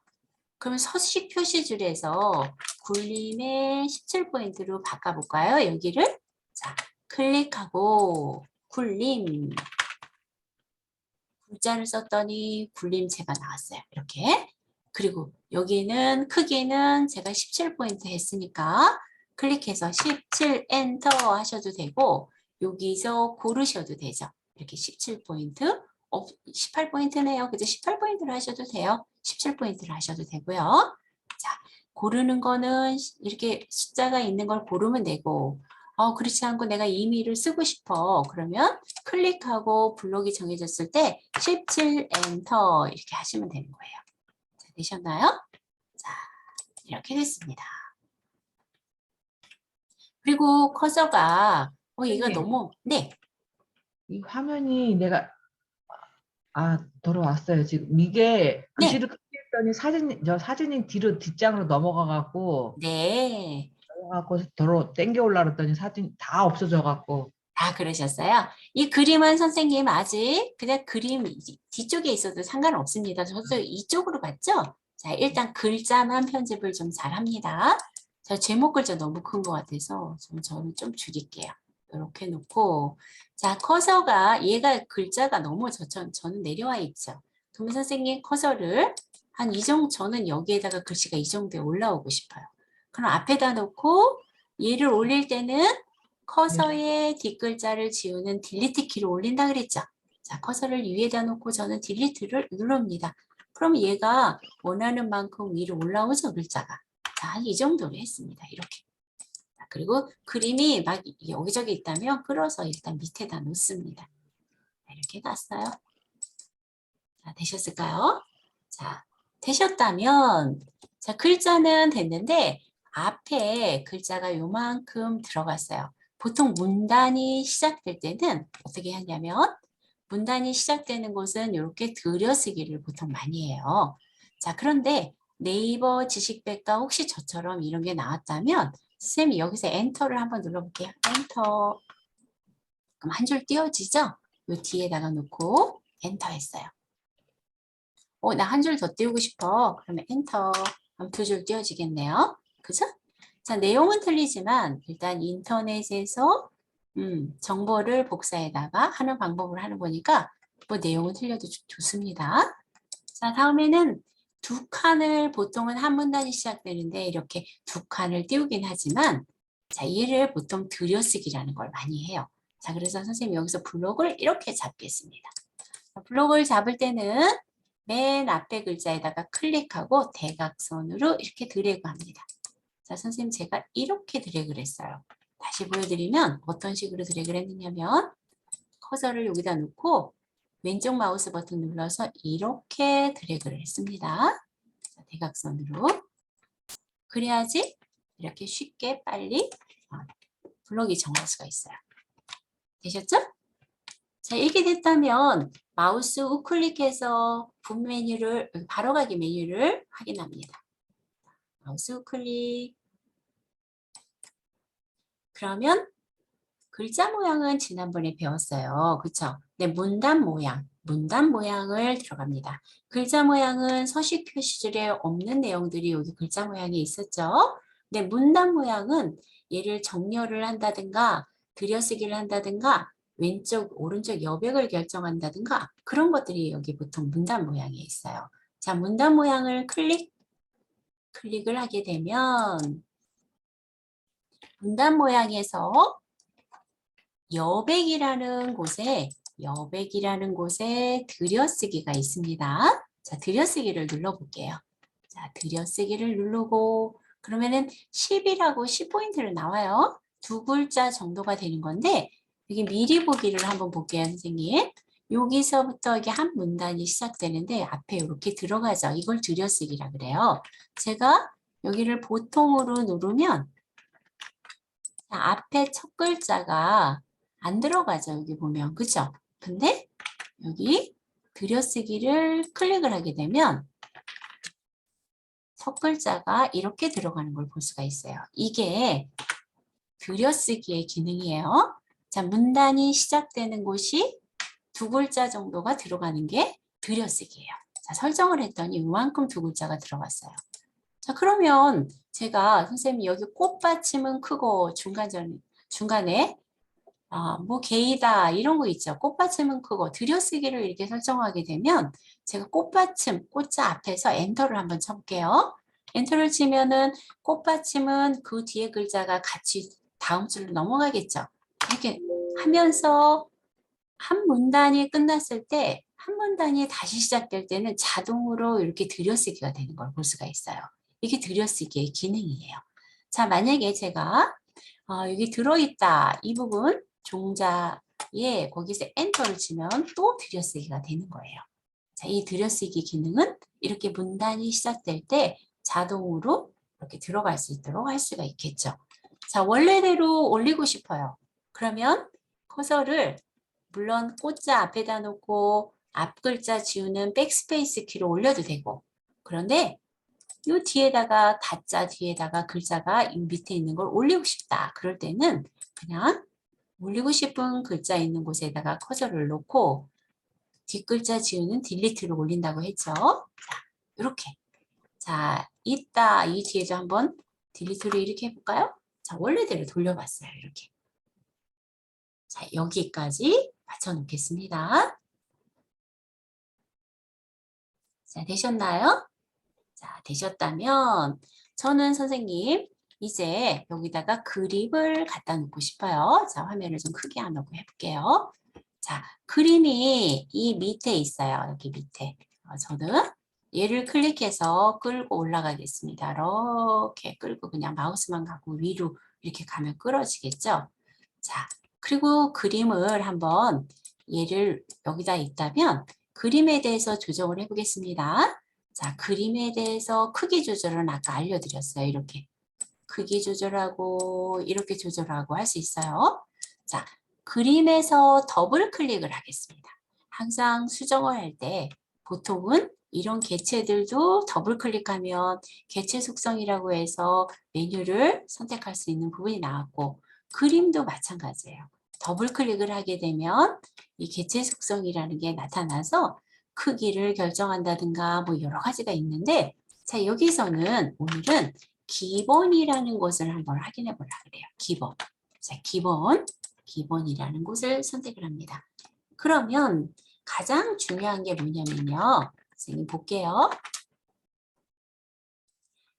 그러면 서식 표시줄에서 굴림에 17포인트로 바꿔볼까요? 여기를. 자, 클릭하고 굴림. 글자를 썼더니 굴림체가 나왔어요. 이렇게. 그리고 여기는 크기는 제가 17포인트 했으니까 클릭해서 17 엔터 하셔도 되고 여기서 고르셔도 되죠. 이렇게 17포인트, 18포인트네요. 그죠? 18포인트를 하셔도 돼요. 17포인트를 하셔도 되고요. 자, 고르는 거는 이렇게 숫자가 있는 걸 고르면 되고 그렇지 않고 내가 임의를 쓰고 싶어. 그러면 클릭하고 블록이 정해졌을 때 17 엔터 이렇게 하시면 되는 거예요. 자, 되셨나요? 자, 이렇게 됐습니다. 그리고 커서가 이거 선생님. 너무 네. 이 화면이 내가 돌아왔어요. 지금 이게 글씨를 크게 했더니 사진이 뒤로 뒷장으로 넘어가갖고 네. 도로 땡겨 올라갔더니 사진 다 없어져갖고. 그러셨어요? 이 그림은 선생님 아직 그냥 그림 뒤쪽에 있어도 상관없습니다. 저도 이쪽으로 봤죠? 자, 일단 글자만 편집을 좀 잘합니다. 자, 제목 글자 너무 큰 것 같아서 저는 좀 줄일게요. 이렇게 놓고 자, 커서가 얘가 글자가 너무 저는 내려와 있죠. 그럼 선생님 커서를 한 이 정도 저는 여기에다가 글씨가 이 정도에 올라오고 싶어요. 그럼 앞에다 놓고 얘를 올릴 때는 커서의 뒷글자를 지우는 딜리트 키를 올린다 그랬죠. 자, 커서를 위에다 놓고 저는 딜리트를 누릅니다. 그럼 얘가 원하는 만큼 위로 올라오죠, 글자가. 자, 이 정도로 했습니다. 이렇게. 자, 그리고 그림이 막 여기저기 있다면 끌어서 일단 밑에다 놓습니다. 자, 이렇게 놨어요. 자, 되셨을까요? 자, 되셨다면 자, 글자는 됐는데 앞에 글자가 요만큼 들어갔어요. 보통 문단이 시작될 때는 어떻게 하냐면 문단이 시작되는 곳은 이렇게 들여쓰기를 보통 많이 해요. 자, 그런데 네이버 지식백과 혹시 저처럼 이런 게 나왔다면 선생님이 여기서 엔터를 한번 눌러볼게요. 엔터. 그럼 한 줄 띄워지죠? 요 뒤에다가 놓고 엔터 했어요. 나 한 줄 더 띄우고 싶어. 그러면 엔터. 그럼 2줄 띄워지겠네요. 그죠? 자, 내용은 틀리지만 일단 인터넷에서 정보를 복사해다가 하는 방법을 하는 거니까 뭐 내용은 틀려도 좋습니다. 자, 다음에는 2칸을 보통은 한 문단이 시작되는데 이렇게 2칸을 띄우긴 하지만 자, 얘를 보통 들여쓰기라는 걸 많이 해요. 자, 그래서 선생님 여기서 블록을 이렇게 잡겠습니다. 블록을 잡을 때는 맨 앞에 글자에다가 클릭하고 대각선으로 이렇게 드래그 합니다. 자, 선생님 제가 이렇게 드래그를 했어요. 다시 보여드리면 어떤 식으로 드래그를 했느냐면 커서를 여기다 놓고 왼쪽 마우스 버튼 눌러서 이렇게 드래그를 했습니다. 자, 대각선으로. 그래야지 이렇게 쉽게 빨리 블록이 정할 수가 있어요. 되셨죠? 자, 이렇게 됐다면 마우스 우클릭해서 분 메뉴를 바로가기 메뉴를 확인합니다. 마우스 우클릭. 그러면 글자 모양은 지난번에 배웠어요. 그쵸? 네, 문단 모양을 들어갑니다. 글자 모양은 서식 표시줄에 없는 내용들이 여기 글자 모양에 있었죠. 네, 문단 모양은 얘를 정렬을 한다든가 들여쓰기를 한다든가 왼쪽, 오른쪽 여백을 결정한다든가 그런 것들이 여기 보통 문단 모양에 있어요. 자, 문단 모양을 클릭을 하게 되면 문단 모양에서 여백이라는 곳에 들여쓰기가 있습니다. 자, 들여쓰기를 눌러볼게요. 자, 들여쓰기를 누르고 그러면은 10이라고 10포인트를 나와요. 두 글자 정도가 되는 건데 여기 미리 보기를 한번 볼게요, 선생님. 여기서부터 이게 한 문단이 시작되는데 앞에 이렇게 들어가죠. 이걸 들여쓰기라 그래요. 제가 여기를 보통으로 누르면 자, 앞에 첫 글자가 안 들어가죠. 여기 보면. 그죠? 근데 여기 들여쓰기를 클릭을 하게 되면 첫 글자가 이렇게 들어가는 걸 볼 수가 있어요. 이게 들여쓰기의 기능이에요. 자, 문단이 시작되는 곳이 두 글자 정도가 들어가는 게 들여쓰기예요. 자, 설정을 했더니 이만큼 두 글자가 들어갔어요. 자, 그러면 제가 선생님 여기 꽃받침은 크고 중간에 뭐 게이다 이런 거 있죠. 꽃받침은 크고 들여쓰기를 이렇게 설정하게 되면 제가 꽃받침, 꽃자 앞에서 엔터를 한번 쳐볼게요. 엔터를 치면은 꽃받침은 그 뒤에 글자가 같이 다음 줄로 넘어가겠죠. 이렇게 하면서 한 문단이 끝났을 때 한 문단이 다시 시작될 때는 자동으로 이렇게 들여쓰기가 되는 걸 볼 수가 있어요. 이게 들여쓰기의 기능이에요. 자, 만약에 제가 여기 들어있다 이 부분 종자에 거기서 엔터를 치면 또 들여쓰기가 되는 거예요. 자, 이 들여쓰기 기능은 이렇게 문단이 시작될 때 자동으로 이렇게 들어갈 수 있도록 할 수가 있겠죠. 자, 원래대로 올리고 싶어요. 그러면 커서를 물론 꽃자 앞에다 놓고 앞 글자 지우는 백스페이스 키로 올려도 되고 그런데 이 뒤에다가 다자 뒤에다가 글자가 이 밑에 있는 걸 올리고 싶다. 그럴 때는 그냥 올리고 싶은 글자 있는 곳에다가 커서를 놓고 뒷글자 지우는 딜리트를 올린다고 했죠. 자, 이렇게. 자, 있다. 이 뒤에도 한번 딜리트를 이렇게 해볼까요? 자, 원래대로 돌려봤어요. 이렇게. 자, 여기까지 맞춰 놓겠습니다. 자, 되셨나요? 자, 되셨다면 저는 선생님 이제 여기다가 그림을 갖다 놓고 싶어요. 자, 화면을 좀 크게 안 놓고 해볼게요. 자, 그림이 이 밑에 있어요. 여기 밑에. 저는 얘를 클릭해서 끌고 올라가겠습니다. 이렇게 끌고 그냥 마우스만 가고 위로 이렇게 가면 끌어지겠죠? 자, 그리고 그림을 한번 얘를 여기다 있다면 그림에 대해서 조정을 해보겠습니다. 자, 그림에 대해서 크기 조절은 아까 알려드렸어요. 이렇게 크기 조절하고 이렇게 조절하고 할 수 있어요. 자, 그림에서 더블 클릭을 하겠습니다. 항상 수정을 할 때 보통은 이런 개체들도 더블 클릭하면 개체 속성이라고 해서 메뉴를 선택할 수 있는 부분이 나왔고 그림도 마찬가지예요. 더블 클릭을 하게 되면 이 개체 속성이라는 게 나타나서 크기를 결정한다든가 뭐 여러 가지가 있는데 자, 여기서는 오늘은 기본이라는 것을 한번 확인해 보려고 그래요. 기본. 자, 기본이라는 곳을 선택을 합니다. 그러면 가장 중요한 게 뭐냐면요. 선생님 볼게요.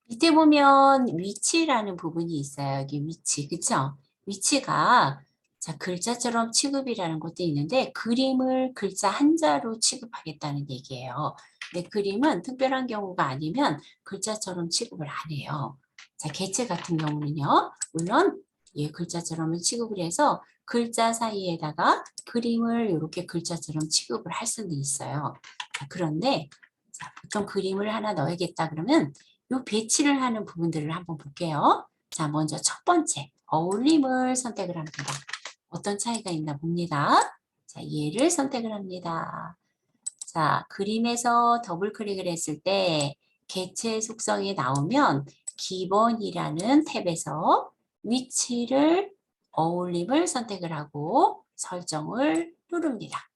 밑에 보면 위치라는 부분이 있어요. 여기 위치, 그쵸? 위치가 자, 글자처럼 취급이라는 것도 있는데 그림을 글자 한자로 취급하겠다는 얘기예요. 근데 그림은 특별한 경우가 아니면 글자처럼 취급을 안 해요. 자, 개체 같은 경우는요. 물론 예, 글자처럼 취급을 해서 글자 사이에다가 그림을 이렇게 글자처럼 취급을 할 수는 있어요. 자, 그런데 자, 보통 그림을 하나 넣어야겠다 그러면 이 배치를 하는 부분들을 한번 볼게요. 자, 먼저 첫 번째 어울림을 선택을 합니다. 어떤 차이가 있나 봅니다. 자, 얘를 선택을 합니다. 자, 그림에서 더블 클릭을 했을 때 개체 속성이 나오면 기본이라는 탭에서 위치를 어울림을 선택을 하고 설정을 누릅니다.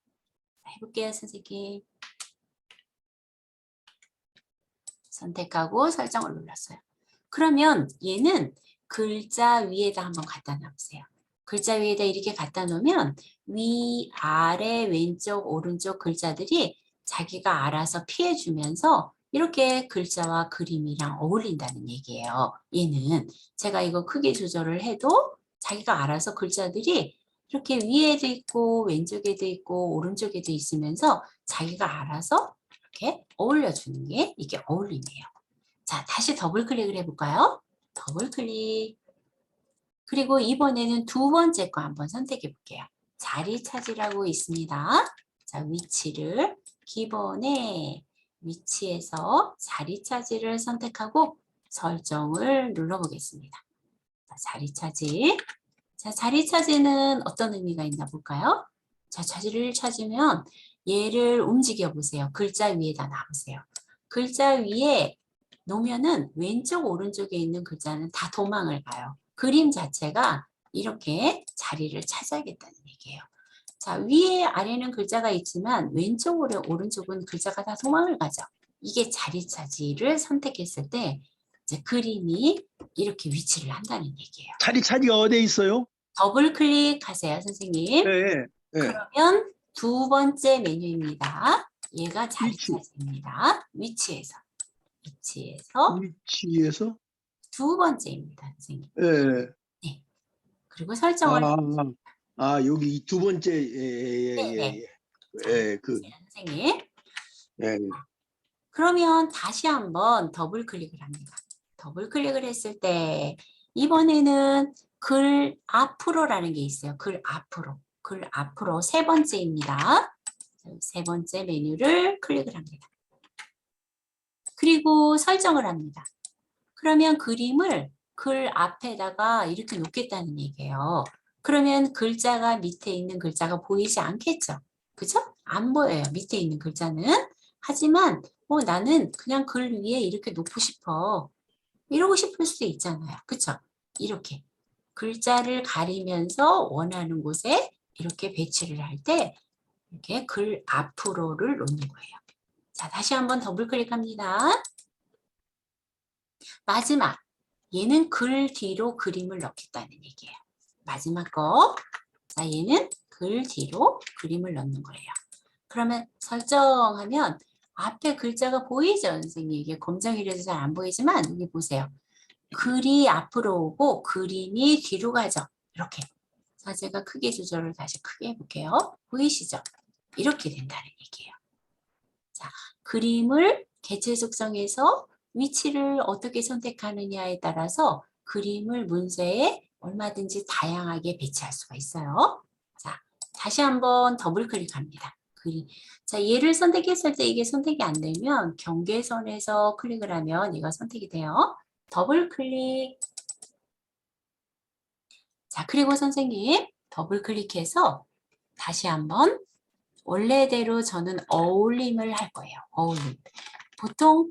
해볼게요, 선생님. 선택하고 설정을 눌렀어요. 그러면 얘는 글자 위에다 한번 갖다 놔보세요. 글자 위에다 이렇게 갖다 놓으면 위, 아래, 왼쪽, 오른쪽 글자들이 자기가 알아서 피해주면서 이렇게 글자와 그림이랑 어울린다는 얘기예요. 얘는 제가 이거 크기 조절을 해도 자기가 알아서 글자들이 이렇게 위에도 있고 왼쪽에도 있고 오른쪽에도 있으면서 자기가 알아서 이렇게 어울려주는 게 이게 어울림이에요. 자, 다시 더블 클릭을 해볼까요? 더블 클릭. 그리고 이번에는 두 번째 거 한번 선택해 볼게요. 자리 찾으라고 있습니다. 자, 위치를 기본에 위치에서 자리 차지를 선택하고 설정을 눌러보겠습니다. 자, 자리 차지. 자, 자리 차지는 어떤 의미가 있나 볼까요? 자, 자리를 찾으면 얘를 움직여 보세요. 글자 위에다 놔보세요. 글자 위에 놓으면은 왼쪽 오른쪽에 있는 글자는 다 도망을 가요. 그림 자체가 이렇게 자리를 찾아야겠다는 얘기예요. 자, 위에 아래는 글자가 있지만 왼쪽 오른쪽은 글자가 다 도망을 가죠. 이게 자리 차지를 선택했을 때 이제 그림이 이렇게 위치를 한다는 얘기예요. 자리 차지가 어디에 있어요? 더블 클릭하세요, 선생님. 네. 네. 그러면 두 번째 메뉴입니다. 얘가 자리 위치. 차지입니다. 위치에서 위치에서? 두 번째입니다, 선생님. 네. 그리고 설정을 여기 이 두 번째 네네. 선생님. 네. 그러면 다시 한번 더블 클릭을 합니다. 더블 클릭을 했을 때 이번에는 글 앞으로라는 게 있어요. 글 앞으로 세 번째입니다. 세 번째 메뉴를 클릭을 합니다. 그리고 설정을 합니다. 그러면 그림을 글 앞에다가 이렇게 놓겠다는 얘기예요. 그러면 글자가 밑에 있는 글자가 보이지 않겠죠? 그죠? 안 보여요. 밑에 있는 글자는. 하지만 나는 그냥 글 위에 이렇게 놓고 싶어. 이러고 싶을 수도 있잖아요. 그쵸? 이렇게 글자를 가리면서 원하는 곳에 이렇게 배치를 할 때 이렇게 글 앞으로를 놓는 거예요. 자, 다시 한번 더블 클릭합니다. 마지막, 얘는 글 뒤로 그림을 넣겠다는 얘기예요. 마지막 거, 자, 얘는 글 뒤로 그림을 넣는 거예요. 그러면 설정하면 앞에 글자가 보이죠, 선생님? 이게 검정이라서 잘 안 보이지만 여기 보세요. 글이 앞으로 오고 그림이 뒤로 가죠. 이렇게. 자, 제가 크기 조절을 다시 크게 해볼게요. 보이시죠? 이렇게 된다는 얘기예요. 자, 그림을 개체 속성에서 위치를 어떻게 선택하느냐에 따라서 그림을 문서에 얼마든지 다양하게 배치할 수가 있어요. 자, 다시 한번 더블 클릭합니다. 자, 얘를 선택했을 때 이게 선택이 안 되면 경계선에서 클릭을 하면 얘가 선택이 돼요. 더블 클릭. 자, 그리고 선생님 더블 클릭해서 다시 한번 원래대로 저는 어울림을 할 거예요. 어울림. 보통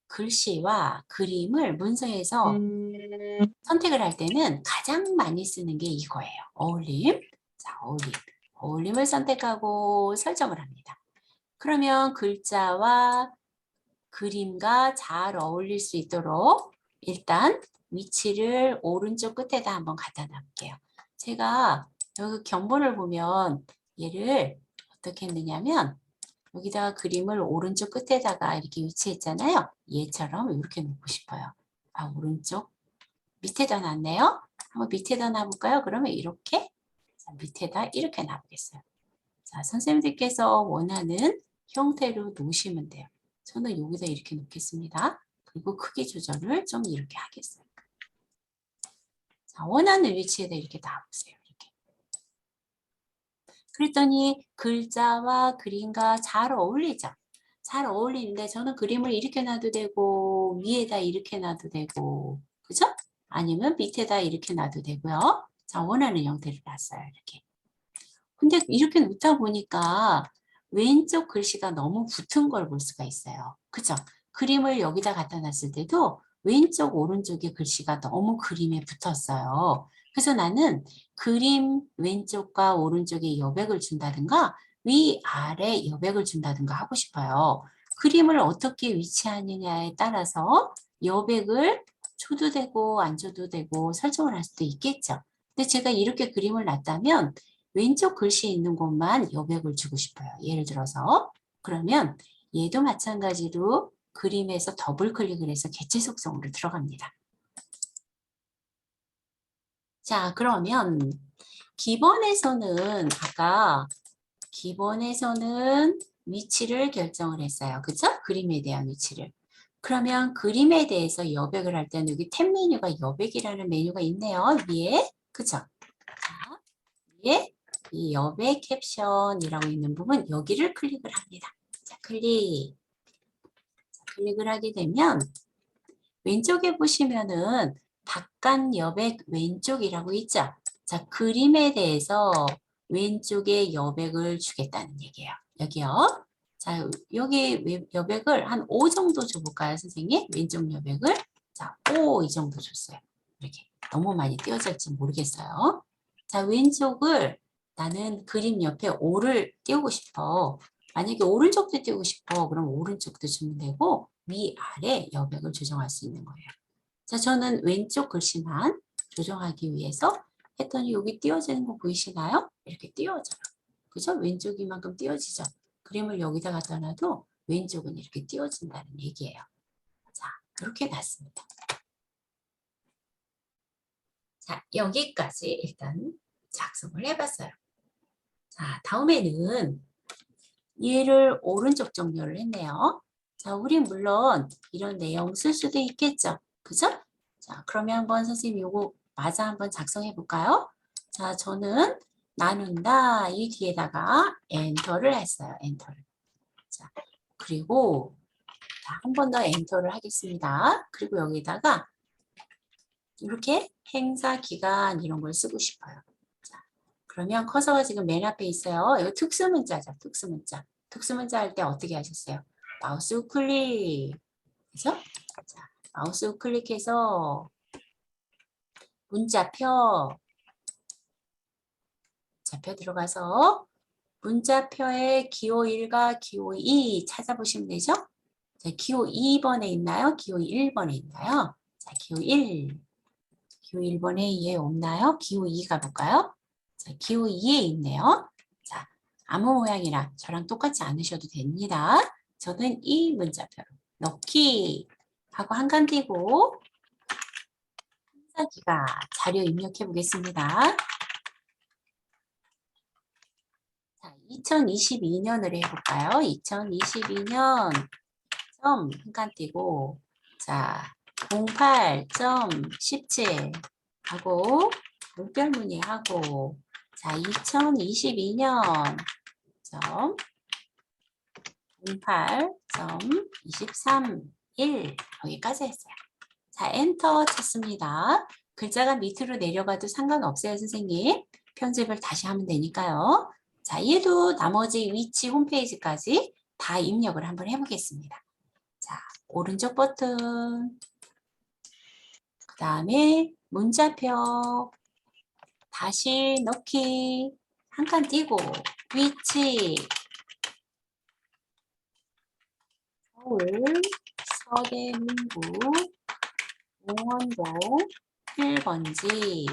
글씨와 그림을 문서에서 선택을 할 때는 가장 많이 쓰는 게 이거예요. 어울림. 자, 어울림. 어울림을 선택하고 설정을 합니다. 그러면 글자와 그림과 잘 어울릴 수 있도록 일단 위치를 오른쪽 끝에다 한번 갖다 놔볼게요. 제가 여기 견본을 보면 얘를 어떻게 했느냐면 여기다가 그림을 오른쪽 끝에다가 이렇게 위치했잖아요. 얘처럼 이렇게 놓고 싶어요. 아, 오른쪽 밑에다 놨네요. 한번 밑에다 놔볼까요? 그러면 이렇게 밑에다 이렇게 놔보겠어요. 자, 선생님들께서 원하는 형태로 놓으시면 돼요. 저는 여기다 이렇게 놓겠습니다. 그리고 크기 조절을 좀 이렇게 하겠어요. 자, 원하는 위치에다 이렇게 놔보세요. 이렇게. 그랬더니 글자와 그림과 잘 어울리죠? 잘 어울리는데 저는 그림을 이렇게 놔도 되고 위에다 이렇게 놔도 되고 그죠? 아니면 밑에다 이렇게 놔도 되고요. 자, 원하는 형태를 놨어요. 이렇게. 근데 이렇게 놓다 보니까 왼쪽 글씨가 너무 붙은 걸 볼 수가 있어요. 그죠? 그림을 여기다 갖다 놨을 때도 왼쪽 오른쪽의 글씨가 너무 그림에 붙었어요. 그래서 나는 그림 왼쪽과 오른쪽에 여백을 준다든가 위아래 여백을 준다든가 하고 싶어요. 그림을 어떻게 위치하느냐에 따라서 여백을 줘도 되고 안 줘도 되고 설정을 할 수도 있겠죠. 근데 제가 이렇게 그림을 놨다면 왼쪽 글씨 있는 곳만 여백을 주고 싶어요. 예를 들어서 그러면 얘도 마찬가지로 그림에서 더블 클릭을 해서 개체 속성으로 들어갑니다. 자, 그러면 기본에서는 아까 기본에서는 위치를 결정을 했어요. 그죠? 그림에 대한 위치를. 그러면 그림에 대해서 여백을 할 때는 여기 탭 메뉴가 여백이라는 메뉴가 있네요. 위에. 그죠? 자, 위에 이 여백 캡션이라고 있는 부분 여기를 클릭을 합니다. 자, 클릭. 자, 클릭을 하게 되면 왼쪽에 보시면은 바깥 여백 왼쪽이라고 있죠. 자, 그림에 대해서 왼쪽에 여백을 주겠다는 얘기예요. 여기요. 자, 여기 여백을 한 5 정도 줘볼까요, 선생님? 왼쪽 여백을. 자, 5 이 정도 줬어요. 이렇게. 너무 많이 띄워질지 모르겠어요. 자, 왼쪽을 나는 그림 옆에 5를 띄우고 싶어. 만약에 오른쪽도 띄우고 싶어. 그럼 오른쪽도 주면 되고 위아래 여백을 조정할 수 있는 거예요. 자, 저는 왼쪽 글씨만 조정하기 위해서 했더니 여기 띄워지는 거 보이시나요? 이렇게 띄워져요. 그죠? 왼쪽 이만큼 띄워지죠? 그림을 여기다 갖다 놔도 왼쪽은 이렇게 띄워진다는 얘기예요. 자, 이렇게 놨습니다. 자, 여기까지 일단 작성을 해봤어요. 자, 다음에는 얘를 오른쪽 정렬을 했네요. 자, 우리 물론 이런 내용 쓸 수도 있겠죠? 그죠? 자, 그러면 한번 선생님 요거 마저 한번 작성해 볼까요? 자, 저는 나눈다 이 뒤에다가 엔터를 했어요. 엔터를. 자, 그리고 한 번 더 엔터를 하겠습니다. 그리고 여기다가 이렇게 행사 기간 이런 걸 쓰고 싶어요. 자, 그러면 커서가 지금 맨 앞에 있어요. 이거 특수문자죠. 특수문자. 특수문자 할 때 어떻게 하셨어요? 마우스 우클릭. 그죠? 자, 마우스 우클릭해서 문자표. 문자표 들어가서 문자표에 기호 1과 기호 2 찾아보시면 되죠? 자, 기호 2번에 있나요? 기호 1번에 있나요? 자, 기호 1. 기호 1번에 얘 없나요? 기호 2 가볼까요? 자, 기호 2에 있네요. 자, 아무 모양이나 저랑 똑같지 않으셔도 됩니다. 저는 이 문자표로 넣기 하고 한 칸 띄고 행사기가 자료 입력해 보겠습니다. 자, 2022년으로 해볼까요? 2022년 점 한 칸 띄고 자 08.17 하고 물결무늬 하고 자 2022년 점 08.23일 여기까지 했어요. 자 엔터 쳤습니다. 글자가 밑으로 내려가도 상관없어요 선생님. 편집을 다시 하면 되니까요. 자 얘도 나머지 위치 홈페이지까지 다 입력을 한번 해보겠습니다. 자 오른쪽 버튼 그 다음에 문자표 다시 넣기 한 칸 띄고 위치 서울 서대문구 용원동 1번지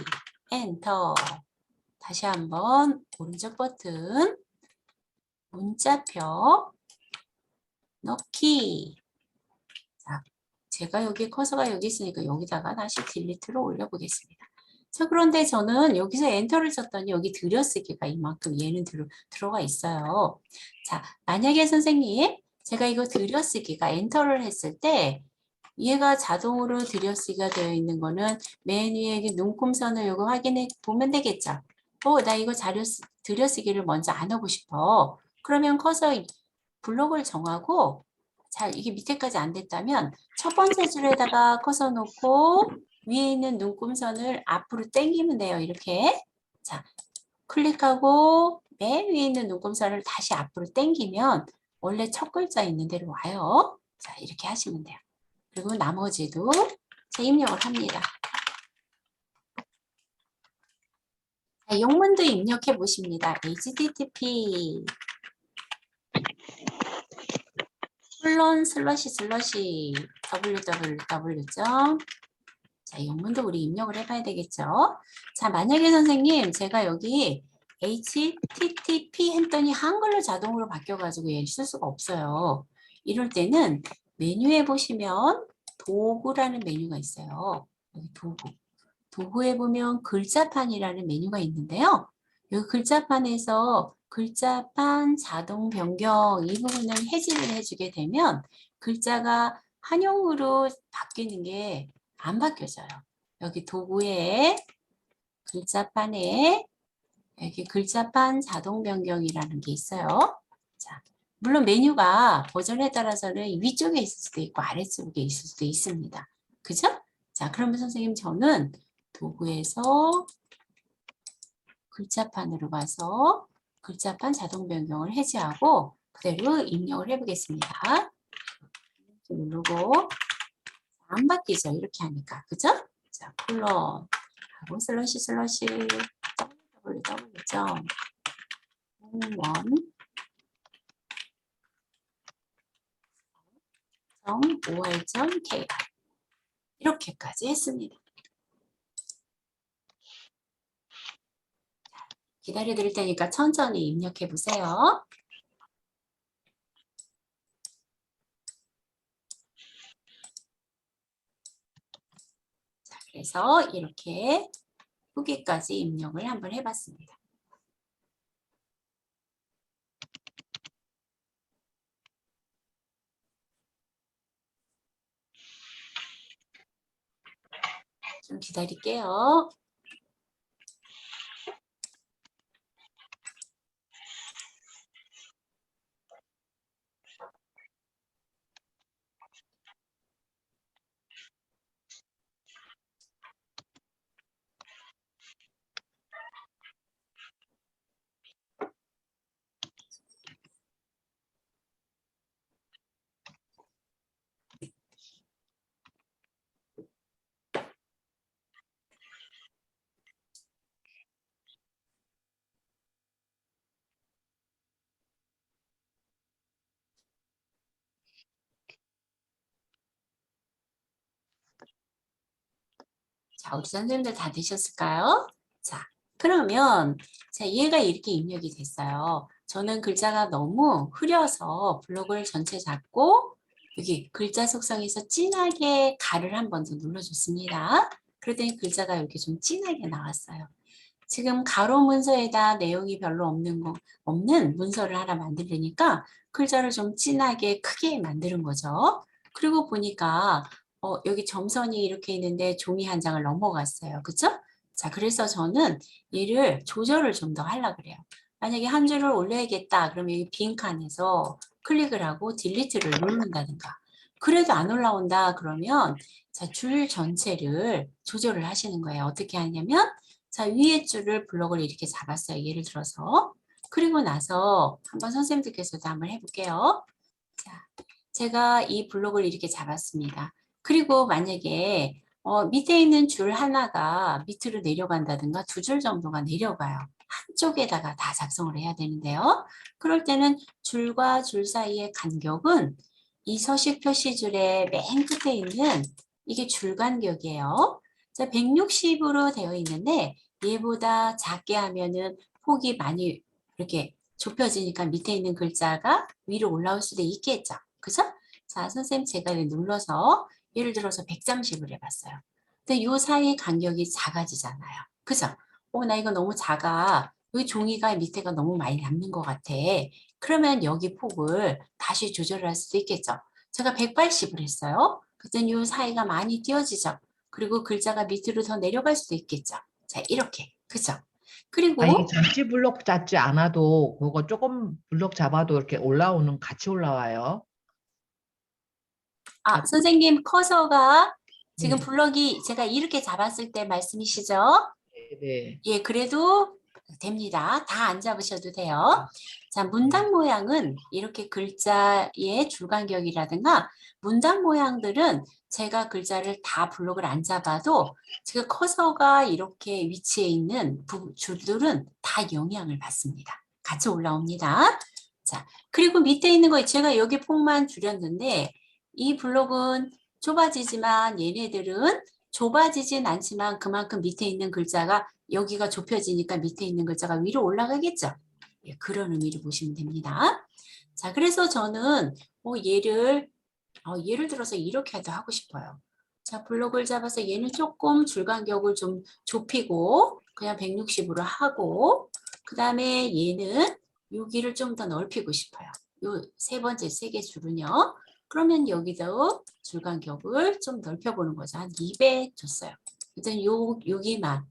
엔터 다시 한번 오른쪽 버튼 문자표 넣기 자, 제가 여기 커서가 여기 있으니까 여기다가 다시 딜리트로 올려보겠습니다. 자, 그런데 저는 여기서 엔터를 쳤더니 여기 들여쓰기가 이만큼 얘는 들어가 있어요. 자, 만약에 선생님 제가 이거 들여쓰기가 엔터를 했을 때 얘가 자동으로 들여쓰기가 되어 있는 거는 맨 위에 눈금선을 요거 확인해 보면 되겠죠. 나 이거 들여쓰기를 먼저 안 하고 싶어. 그러면 커서 블록을 정하고 자, 이게 밑에까지 안 됐다면 첫 번째 줄에다가 커서 놓고 위에 있는 눈금선을 앞으로 당기면 돼요. 이렇게. 자, 클릭하고 맨 위에 있는 눈금선을 다시 앞으로 당기면 원래 첫 글자 있는 데로 와요. 자, 이렇게 하시면 돼요. 그리고 나머지도 재입력을 합니다. 자, 영문도 입력해 보십니다. http www. 자, 영문도 우리 입력을 해봐야 되겠죠? 자, 만약에 선생님, 제가 여기 HTTP 했더니 한글로 자동으로 바뀌어가지고 얘를 쓸 수가 없어요. 이럴 때는 메뉴에 보시면 도구라는 메뉴가 있어요. 여기 도구. 도구에 보면 글자판이라는 메뉴가 있는데요. 여기 글자판에서 글자판 자동 변경 이 부분을 해지를 해주게 되면 글자가 한영으로 바뀌는 게 안 바뀌어져요. 여기 도구에 글자판에 여기 글자판 자동 변경이라는 게 있어요. 자, 물론 메뉴가 버전에 따라서는 위쪽에 있을 수도 있고 아래쪽에 있을 수도 있습니다. 그죠? 자, 그러면 선생님 저는 도구에서 글자판으로 가서 글자판 자동 변경을 해제하고 그대로 입력을 해보겠습니다. 누르고 안 바뀌죠. 이렇게 하니까. 그죠? 자, 콜론 하고 슬러시 www.1 or.kr 이렇게까지 했습니다. 기다려 드릴 테니까 천천히 입력해 보세요. 자, 그래서 이렇게 후기까지 입력을 한번 해봤습니다. 좀 기다릴게요. 자, 우리 선생님들 다 되셨을까요? 자, 그러면 자, 얘가 이렇게 입력이 됐어요. 저는 글자가 너무 흐려서 블록을 전체 잡고 여기 글자 속성에서 진하게 가를 한 번 더 눌러줬습니다. 그랬더니 글자가 이렇게 좀 진하게 나왔어요. 지금 가로 문서에다 내용이 별로 없는 문서를 하나 만들려니까 글자를 좀 진하게 크게 만드는 거죠. 그리고 보니까 여기 점선이 이렇게 있는데 종이 한 장을 넘어갔어요. 그쵸? 자, 그래서 저는 얘를 조절을 좀 더 하려고 그래요. 만약에 한 줄을 올려야겠다. 그러면 여기 빈 칸에서 클릭을 하고 딜리트를 누른다든가. 그래도 안 올라온다. 그러면 자, 줄 전체를 조절을 하시는 거예요. 어떻게 하냐면 자, 위에 줄을 블록을 이렇게 잡았어요. 예를 들어서. 그리고 나서 한번 선생님들께서도 한번 해볼게요. 자, 제가 이 블록을 이렇게 잡았습니다. 그리고 만약에 밑에 있는 줄 하나가 밑으로 내려간다든가 두 줄 정도가 내려가요. 한쪽에다가 다 작성을 해야 되는데요. 그럴 때는 줄과 줄 사이의 간격은 이 서식 표시줄의 맨 끝에 있는 이게 줄 간격이에요. 자, 160으로 되어 있는데 얘보다 작게 하면은 폭이 많이 이렇게 좁혀지니까 밑에 있는 글자가 위로 올라올 수도 있겠죠. 그죠? 자, 선생님 제가 눌러서 예를 들어서 130을 해봤어요. 근데 이 사이 간격이 작아지잖아요. 그죠? 나 이거 너무 작아. 여기 종이가 밑에가 너무 많이 남는 것 같아. 그러면 여기 폭을 다시 조절을 할 수도 있겠죠. 제가 180을 했어요. 그랬더니 이 사이가 많이 띄어지죠. 그리고 글자가 밑으로 더 내려갈 수도 있겠죠. 자, 이렇게. 그죠? 그리고 아니, 잡지 블록 잡지 않아도 그거 조금 블록 잡아도 이렇게 올라오는 같이 올라와요. 선생님 커서가 지금 네. 블럭이 제가 이렇게 잡았을 때 말씀이시죠? 네. 예, 그래도 됩니다. 다 안 잡으셔도 돼요. 자, 문단 모양은 이렇게 글자의 줄간격이라든가 문단 모양들은 제가 글자를 다 블록을 안 잡아도 제가 커서가 이렇게 위치해 있는 줄들은 다 영향을 받습니다. 같이 올라옵니다. 자, 그리고 밑에 있는 거 제가 여기 폭만 줄였는데 이 블록은 좁아지지만 얘네들은 좁아지진 않지만 그만큼 밑에 있는 글자가 여기가 좁혀지니까 밑에 있는 글자가 위로 올라가겠죠. 예, 그런 의미를 보시면 됩니다. 자, 그래서 저는 예를 들어서 이렇게도 하고 싶어요. 자, 블록을 잡아서 얘는 조금 줄 간격을 좀 좁히고 그냥 160으로 하고 그 다음에 얘는 여기를 좀 더 넓히고 싶어요. 요 세 번째 세 개 줄은요. 그러면 여기도 줄 간격을 좀 넓혀보는 거죠. 한 200 줬어요. 일단 여기만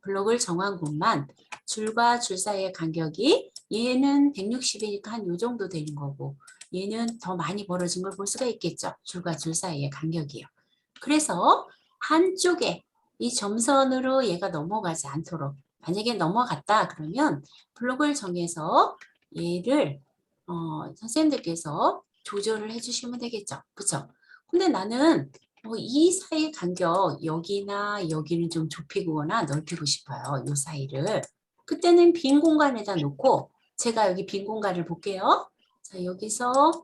블록을 정한 곳만 줄과 줄 사이의 간격이 얘는 160이니까 한 요 정도 되는 거고 얘는 더 많이 벌어진 걸 볼 수가 있겠죠. 줄과 줄 사이의 간격이요. 그래서 한쪽에 이 점선으로 얘가 넘어가지 않도록 만약에 넘어갔다 그러면 블록을 정해서 얘를 선생님들께서 조절을 해주시면 되겠죠. 그렇죠? 근데 나는 이 사이 간격 여기나 여기는 좀 좁히거나 넓히고 싶어요. 이 사이를. 그때는 빈 공간에다 놓고 제가 여기 빈 공간을 볼게요. 자, 여기서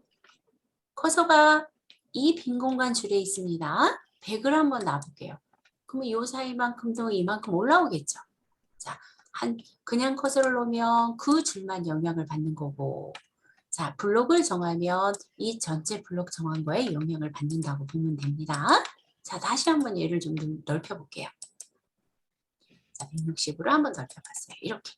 커서가 이 빈 공간 줄에 있습니다. 100을 한번 놔볼게요. 그러면 이 사이만큼도 이만큼 올라오겠죠. 자, 그냥 커서를 놓으면 그 줄만 영향을 받는 거고 자, 블록을 정하면 이 전체 블록 정한 거에 영향을 받는다고 보면 됩니다. 자, 다시 한번 얘를 좀 넓혀볼게요. 자, 160으로 한번 넓혀봤어요. 이렇게.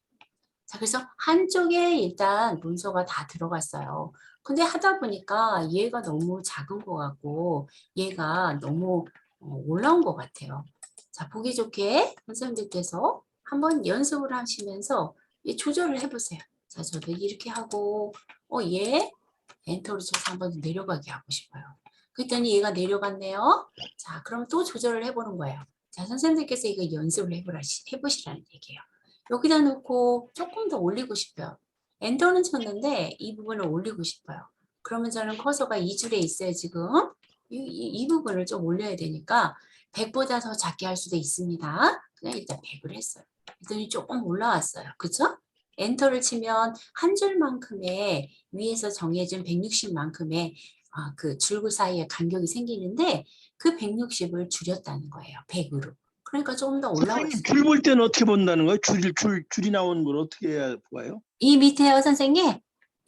자, 그래서 한쪽에 일단 문서가 다 들어갔어요. 근데 하다 보니까 얘가 너무 작은 것 같고 얘가 너무 올라온 것 같아요. 자, 보기 좋게 선생님들께서 한번 연습을 하시면서 조절을 해보세요. 자, 저도 이렇게 하고 얘 엔터를 쳐서 한번 내려가게 하고 싶어요. 그랬더니 얘가 내려갔네요. 자, 그럼 또 조절을 해보는 거예요. 자, 선생님들께서 이거 연습을 해보시라는 얘기예요. 여기다 놓고 조금 더 올리고 싶어요. 엔터는 쳤는데 이 부분을 올리고 싶어요. 그러면 저는 커서가 이 줄에 있어요, 지금. 이 부분을 좀 올려야 되니까 100보다 더 작게 할 수도 있습니다. 그냥 일단 100을 했어요. 그랬더니 조금 올라왔어요. 그죠? 엔터를 치면 한 줄만큼의 위에서 정해진 160만큼의 그 줄구 사이에 간격이 생기는데 그 160을 줄였다는 거예요. 100으로. 그러니까 조금 더 올라와 선생님 있어요. 줄 볼 때는 어떻게 본다는 거예요? 줄이 나오는 걸 어떻게 해야 보아요? 이 밑에요, 선생님.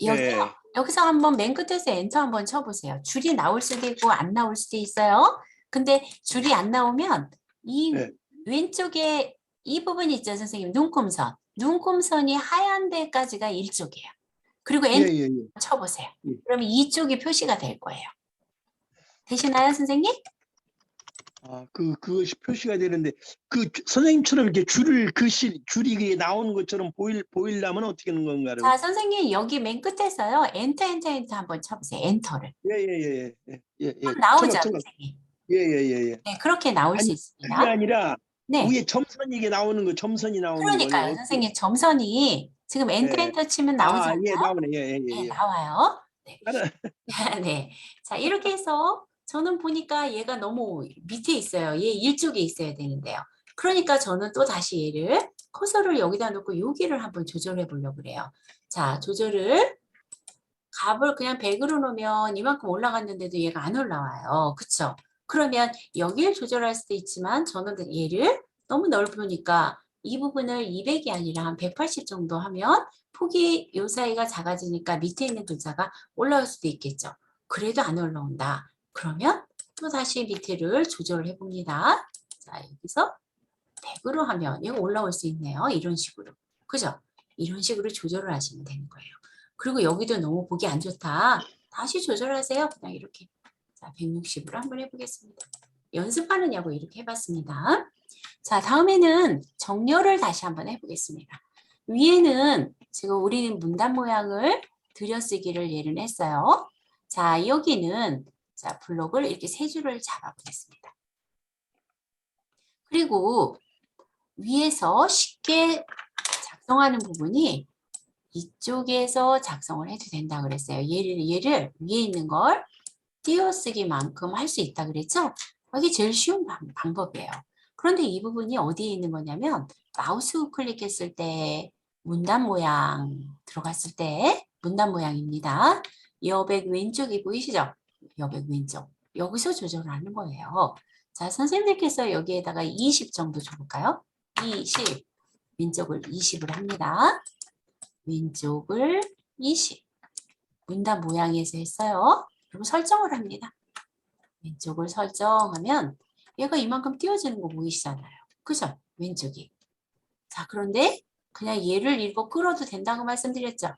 여기요. 네. 여기서 한번 맨 끝에서 엔터 한번 쳐보세요. 줄이 나올 수도 있고 안 나올 수도 있어요. 근데 줄이 안 나오면 이 네. 왼쪽에 이 부분 있죠, 선생님. 눈금선. 눈금선이 하얀 데까지가 일쪽이에요. 그리고 예, 엔터 예, 예. 쳐보세요. 예. 그러면 이쪽이 표시가 될 거예요. 되시나요, 선생님? 그것이 표시가 되는데 선생님처럼 이렇게 줄이 이게 나오는 것처럼 보이려면 어떻게 하는 건가요? 자, 선생님 여기 맨 끝에서요. 엔터 한번 쳐보세요. 엔터를. 예. 나오죠, 청각. 선생님. 예. 네, 그렇게 나올 수 아니, 있습니다. 그게 아니라 네. 위에 점선이 이게 나오는 거, 점선이 나오는 거예요. 그러니까요, 선생님. 점선이 지금 네. 엔터 치면 나오지 않나요? 예, 나오네. 네, 예. 나와요. 네. 다른- 네. 자, 이렇게 해서 저는 보니까 얘가 너무 밑에 있어요. 얘 일쪽에 있어야 되는데요. 그러니까 저는 또 다시 얘를 커서를 여기다 놓고 여기를 한번 조절해 보려고 그래요. 자, 조절을 값을 그냥 100으로 놓으면 이만큼 올라갔는데도 얘가 안 올라와요. 그쵸? 그러면 여기를 조절할 수도 있지만 저는 얘를 너무 넓으니까 이 부분을 200이 아니라 한 180 정도 하면 폭이 요 사이가 작아지니까 밑에 있는 글자가 올라올 수도 있겠죠. 그래도 안 올라온다. 그러면 또 다시 밑에를 조절을 해봅니다. 자, 여기서 100으로 하면 이거 올라올 수 있네요. 이런 식으로. 그죠? 이런 식으로 조절을 하시면 되는 거예요. 그리고 여기도 너무 보기 안 좋다. 다시 조절하세요. 그냥 이렇게. 자, 160으로 한번 해보겠습니다. 연습하느냐고 이렇게 해봤습니다. 자, 다음에는 정렬을 다시 한번 해보겠습니다. 위에는 지금 우리는 문단 모양을 들여쓰기를 예를 했어요. 자, 여기는 자, 블록을 이렇게 세 줄을 잡아보겠습니다. 그리고 위에서 쉽게 작성하는 부분이 이쪽에서 작성을 해도 된다 그랬어요. 얘를 위에 있는 걸 띄어쓰기만큼 할 수 있다 그랬죠? 이게 제일 쉬운 방법이에요. 그런데 이 부분이 어디에 있는 거냐면 마우스 우클릭했을 때 문단 모양 들어갔을 때 문단 모양입니다. 여백 왼쪽이 보이시죠? 여백 왼쪽. 여기서 조절을 하는 거예요. 자, 선생님들께서 여기에다가 20 정도 줘볼까요? 20. 왼쪽을 20을 합니다. 왼쪽을 20. 문단 모양에서 했어요. 그리고 설정을 합니다. 왼쪽을 설정하면 얘가 이만큼 띄워지는 거 보이시잖아요. 그죠? 왼쪽이. 자, 그런데 그냥 얘를 읽고 끌어도 된다고 말씀드렸죠?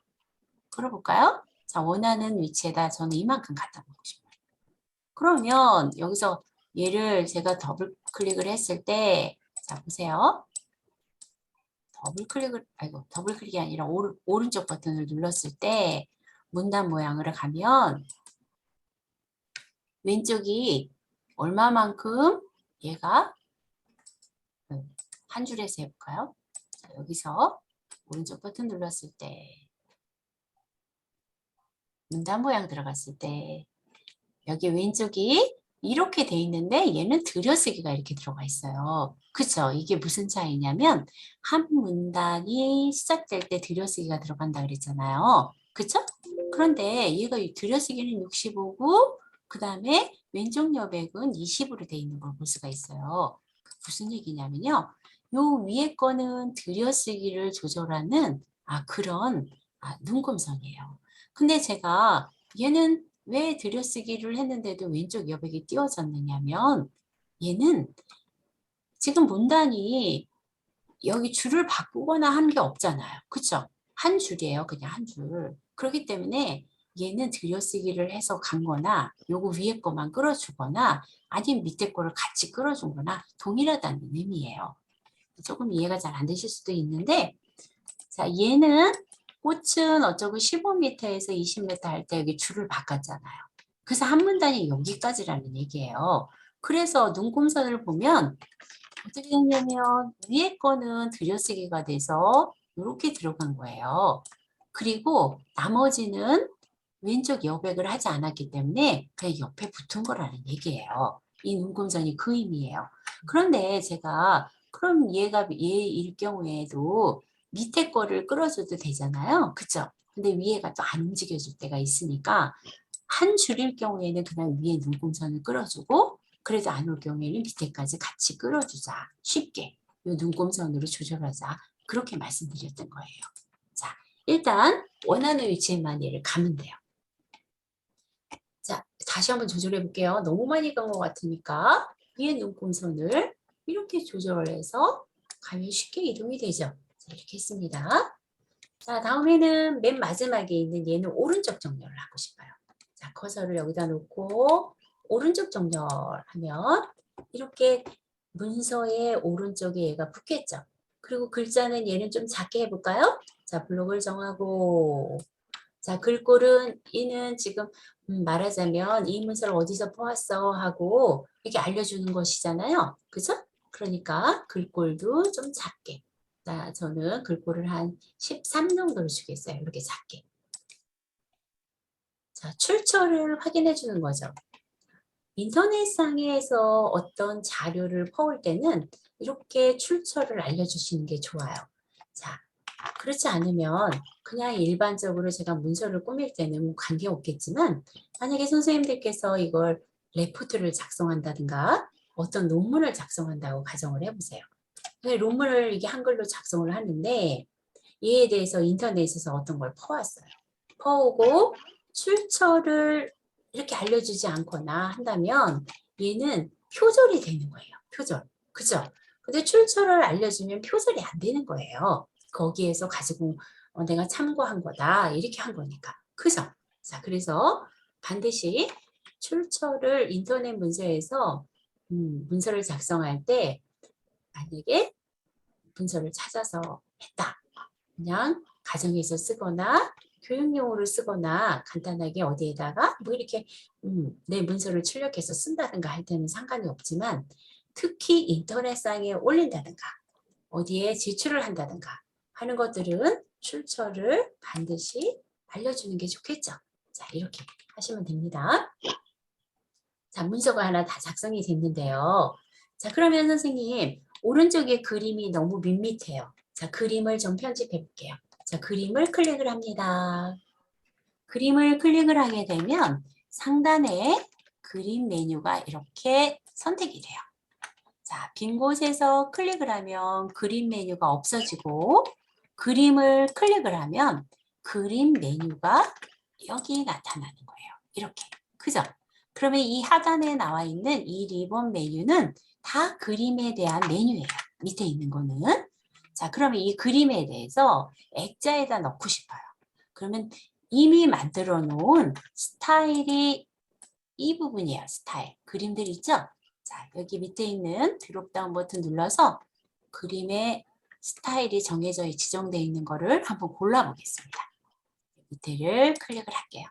끌어볼까요? 자, 원하는 위치에다 저는 이만큼 갖다 놓고 싶어요. 그러면 여기서 얘를 제가 더블 클릭을 했을 때, 자, 보세요. 더블 클릭이 아니라 오른쪽 버튼을 눌렀을 때 문단 모양으로 가면 왼쪽이 얼마만큼 얘가 한 줄에서 해볼까요? 자, 여기서 오른쪽 버튼 눌렀을 때 문단 모양 들어갔을 때 여기 왼쪽이 이렇게 돼 있는데 얘는 들여쓰기가 이렇게 들어가 있어요. 그쵸? 이게 무슨 차이냐면 한 문단이 시작될 때 들여쓰기가 들어간다 그랬잖아요. 그쵸? 그런데 얘가 들여쓰기는 65고 그 다음에 왼쪽 여백은 20으로 돼 있는 걸 볼 수가 있어요. 무슨 얘기냐면요. 요 위에 거는 들여쓰기를 조절하는 그런 눈금선이에요. 근데 제가 얘는 왜 들여쓰기를 했는데도 왼쪽 여백이 띄워졌느냐면 얘는 지금 문단이 여기 줄을 바꾸거나 한 게 없잖아요. 그쵸? 한 줄이에요. 그냥 한 줄. 그렇기 때문에 얘는 들여쓰기를 해서 간 거나 요거 위에 거만 끌어주거나 아니면 밑에 거를 같이 끌어준 거나 동일하다는 의미예요. 조금 이해가 잘 안 되실 수도 있는데 자, 얘는 꽃은 어쩌고 15m에서 20m 할 때 여기 줄을 바꿨잖아요. 그래서 한 문단이 여기까지라는 얘기예요. 그래서 눈금선을 보면 어떻게 됐냐면 위에 거는 들여쓰기가 돼서 이렇게 들어간 거예요. 그리고 나머지는 왼쪽 여백을 하지 않았기 때문에 그냥 옆에 붙은 거라는 얘기예요. 이 눈금선이 그 의미예요. 그런데 제가 그럼 얘일 경우에도 밑에 거를 끌어줘도 되잖아요. 그쵸? 근데 위에가 또 안 움직여줄 때가 있으니까 한 줄일 경우에는 그냥 위에 눈금선을 끌어주고 그래도 안 올 경우에는 밑에까지 같이 끌어주자. 쉽게 이 눈금선으로 조절하자. 그렇게 말씀드렸던 거예요. 자, 일단 원하는 위치에만 얘를 가면 돼요. 자, 다시 한번 조절해 볼게요. 너무 많이 간 것 같으니까 위에 눈금선을 이렇게 조절해서 가면 쉽게 이동이 되죠. 자, 이렇게 했습니다. 자, 다음에는 맨 마지막에 있는 얘는 오른쪽 정렬을 하고 싶어요. 자, 커서를 여기다 놓고 오른쪽 정렬하면 이렇게 문서의 오른쪽에 얘가 붙겠죠. 그리고 글자는 얘는 좀 작게 해볼까요? 자, 블록을 정하고 자, 글꼴은 이는 지금 말하자면 이 문서를 어디서 보았어 하고 이렇게 알려주는 것이잖아요. 그죠? 그러니까 글꼴도 좀 작게. 자, 저는 글꼴을 한 13 정도로 주겠어요. 이렇게 작게. 자, 출처를 확인해 주는 거죠. 인터넷상에서 어떤 자료를 퍼올 때는 이렇게 출처를 알려주시는 게 좋아요. 자, 그렇지 않으면 그냥 일반적으로 제가 문서를 꾸밀 때는 관계없겠지만 만약에 선생님들께서 이걸 레포트를 작성한다든가 어떤 논문을 작성한다고 가정을 해보세요. 논문을 이게 한글로 작성을 하는데 이에 대해서 인터넷에서 어떤 걸 퍼왔어요. 퍼오고 출처를 이렇게 알려주지 않거나 한다면 얘는 표절이 되는 거예요. 표절. 그죠? 근데 출처를 알려주면 표절이 안 되는 거예요. 거기에서 가지고 내가 참고한 거다. 이렇게 한 거니까. 그죠? 자, 그래서 반드시 출처를 인터넷 문서에서 문서를 작성할 때 만약에 문서를 찾아서 했다. 그냥 가정에서 쓰거나 교육용으로 쓰거나 간단하게 어디에다가 뭐 이렇게 내 문서를 출력해서 쓴다든가 할 때는 상관이 없지만 특히 인터넷상에 올린다든가 어디에 제출을 한다든가 하는 것들은 출처를 반드시 알려주는 게 좋겠죠. 자, 이렇게 하시면 됩니다. 자, 문서가 하나 다 작성이 됐는데요. 자, 그러면 선생님 오른쪽에 그림이 너무 밋밋해요. 자, 그림을 좀 편집해 볼게요. 자, 그림을 클릭을 합니다. 그림을 클릭을 하게 되면 상단에 그림 메뉴가 이렇게 선택이 돼요. 자, 빈 곳에서 클릭을 하면 그림 메뉴가 없어지고 그림을 클릭을 하면 그림 메뉴가 여기 나타나는 거예요. 이렇게. 그죠? 그러면 이 하단에 나와 있는 이 리본 메뉴는 다 그림에 대한 메뉴예요. 밑에 있는 거는. 자, 그러면 이 그림에 대해서 액자에다 넣고 싶어요. 그러면 이미 만들어 놓은 스타일이 이 부분이에요. 스타일. 그림들 있죠? 자, 여기 밑에 있는 드롭다운 버튼 눌러서 그림의 스타일이 정해져 지정되어 있는 거를 한번 골라보겠습니다. 밑에를 클릭을 할게요.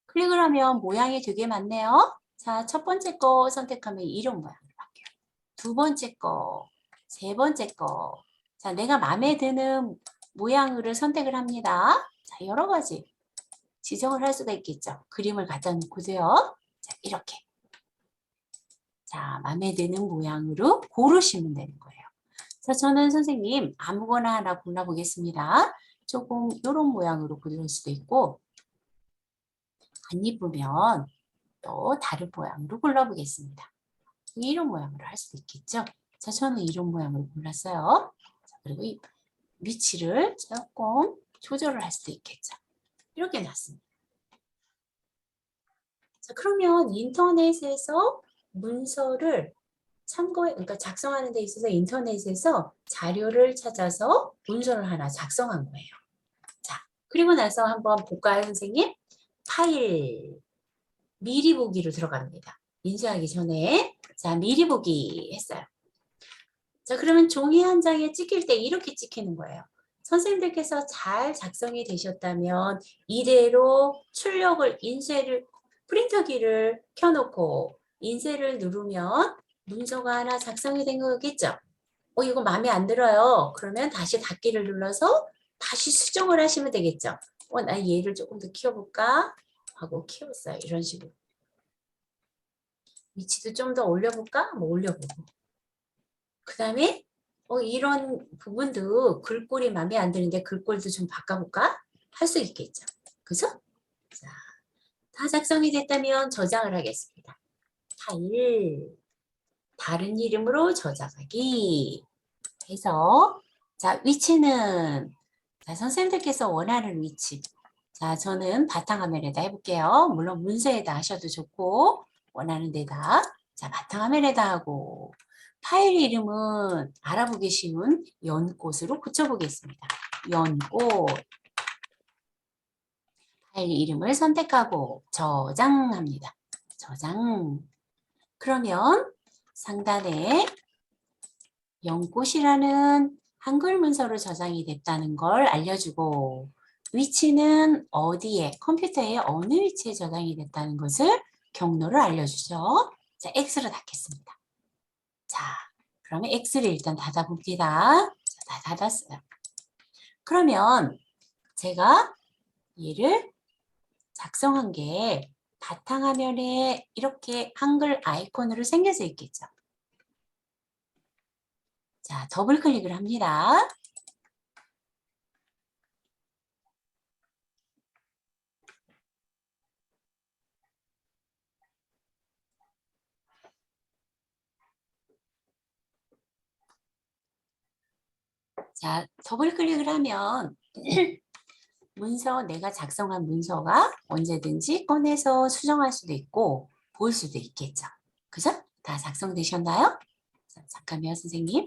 클릭을 하면 모양이 되게 많네요. 자, 첫 번째 거 선택하면 이런 모양으로 바뀌어요. 두 번째 거, 세 번째 거. 자, 내가 마음에 드는 모양을 선택을 합니다. 자, 여러 가지 지정을 할 수가 있겠죠. 그림을 갖다 놓고도요. 자, 이렇게. 자, 마음에 드는 모양으로 고르시면 되는 거예요. 자, 저는 선생님 아무거나 하나 골라보겠습니다. 조금 이런 모양으로 고를 수도 있고 안 이쁘면 또 다른 모양으로 골라보겠습니다. 이런 모양으로 할 수도 있겠죠. 자, 저는 이런 모양으로 골랐어요. 자, 그리고 이 위치를 조금 조절을 할 수도 있겠죠. 이렇게 놨습니다. 자, 그러면 인터넷에서 문서를 그러니까 작성하는 데 있어서 인터넷에서 자료를 찾아서 문서를 하나 작성한 거예요. 자, 그리고 나서 한번 볼까요, 선생님? 파일, 미리 보기로 들어갑니다. 인쇄하기 전에. 자, 미리 보기 했어요. 자, 그러면 종이 한 장에 찍힐 때 이렇게 찍히는 거예요. 선생님들께서 잘 작성이 되셨다면 이대로 출력을, 인쇄를, 프린터기를 켜놓고 인쇄를 누르면 문서가 하나 작성이 된 거겠죠? 이거 마음에 안 들어요. 그러면 다시 닫기를 눌러서 다시 수정을 하시면 되겠죠? 나 얘를 조금 더 키워볼까? 하고 키웠어요. 이런 식으로. 위치도 좀 더 올려볼까? 뭐 올려보고. 그 다음에 이런 부분도 글꼴이 마음에 안 드는데 글꼴도 좀 바꿔볼까? 할 수 있겠죠. 그죠? 자, 다 작성이 됐다면 저장을 하겠습니다. 파일, 다른 이름으로 저장하기 해서 자, 위치는 자, 선생님들께서 원하는 위치. 자, 저는 바탕화면에다 해볼게요. 물론 문서에다 하셔도 좋고 원하는 데다. 자, 바탕화면에다 하고 파일 이름은 알아보기 쉬운 연꽃으로 붙여보겠습니다. 연꽃. 파일 이름을 선택하고 저장합니다. 저장. 그러면 상단에 연꽃이라는 한글 문서로 저장이 됐다는 걸 알려주고 위치는 어디에, 컴퓨터의 어느 위치에 저장이 됐다는 것을 경로를 알려주죠. 자, X로 닫겠습니다. 자, 그러면 X를 일단 닫아봅니다. 자, 다 닫았어요. 그러면 제가 얘를 작성한 게 바탕화면에 이렇게 한글 아이콘으로 생겨져 있겠죠. 자, 더블 클릭을 합니다. 자, 더블 클릭을 하면 문서, 내가 작성한 문서가 언제든지 꺼내서 수정할 수도 있고 볼 수도 있겠죠. 그죠? 다 작성되셨나요? 자, 잠깐만요, 선생님.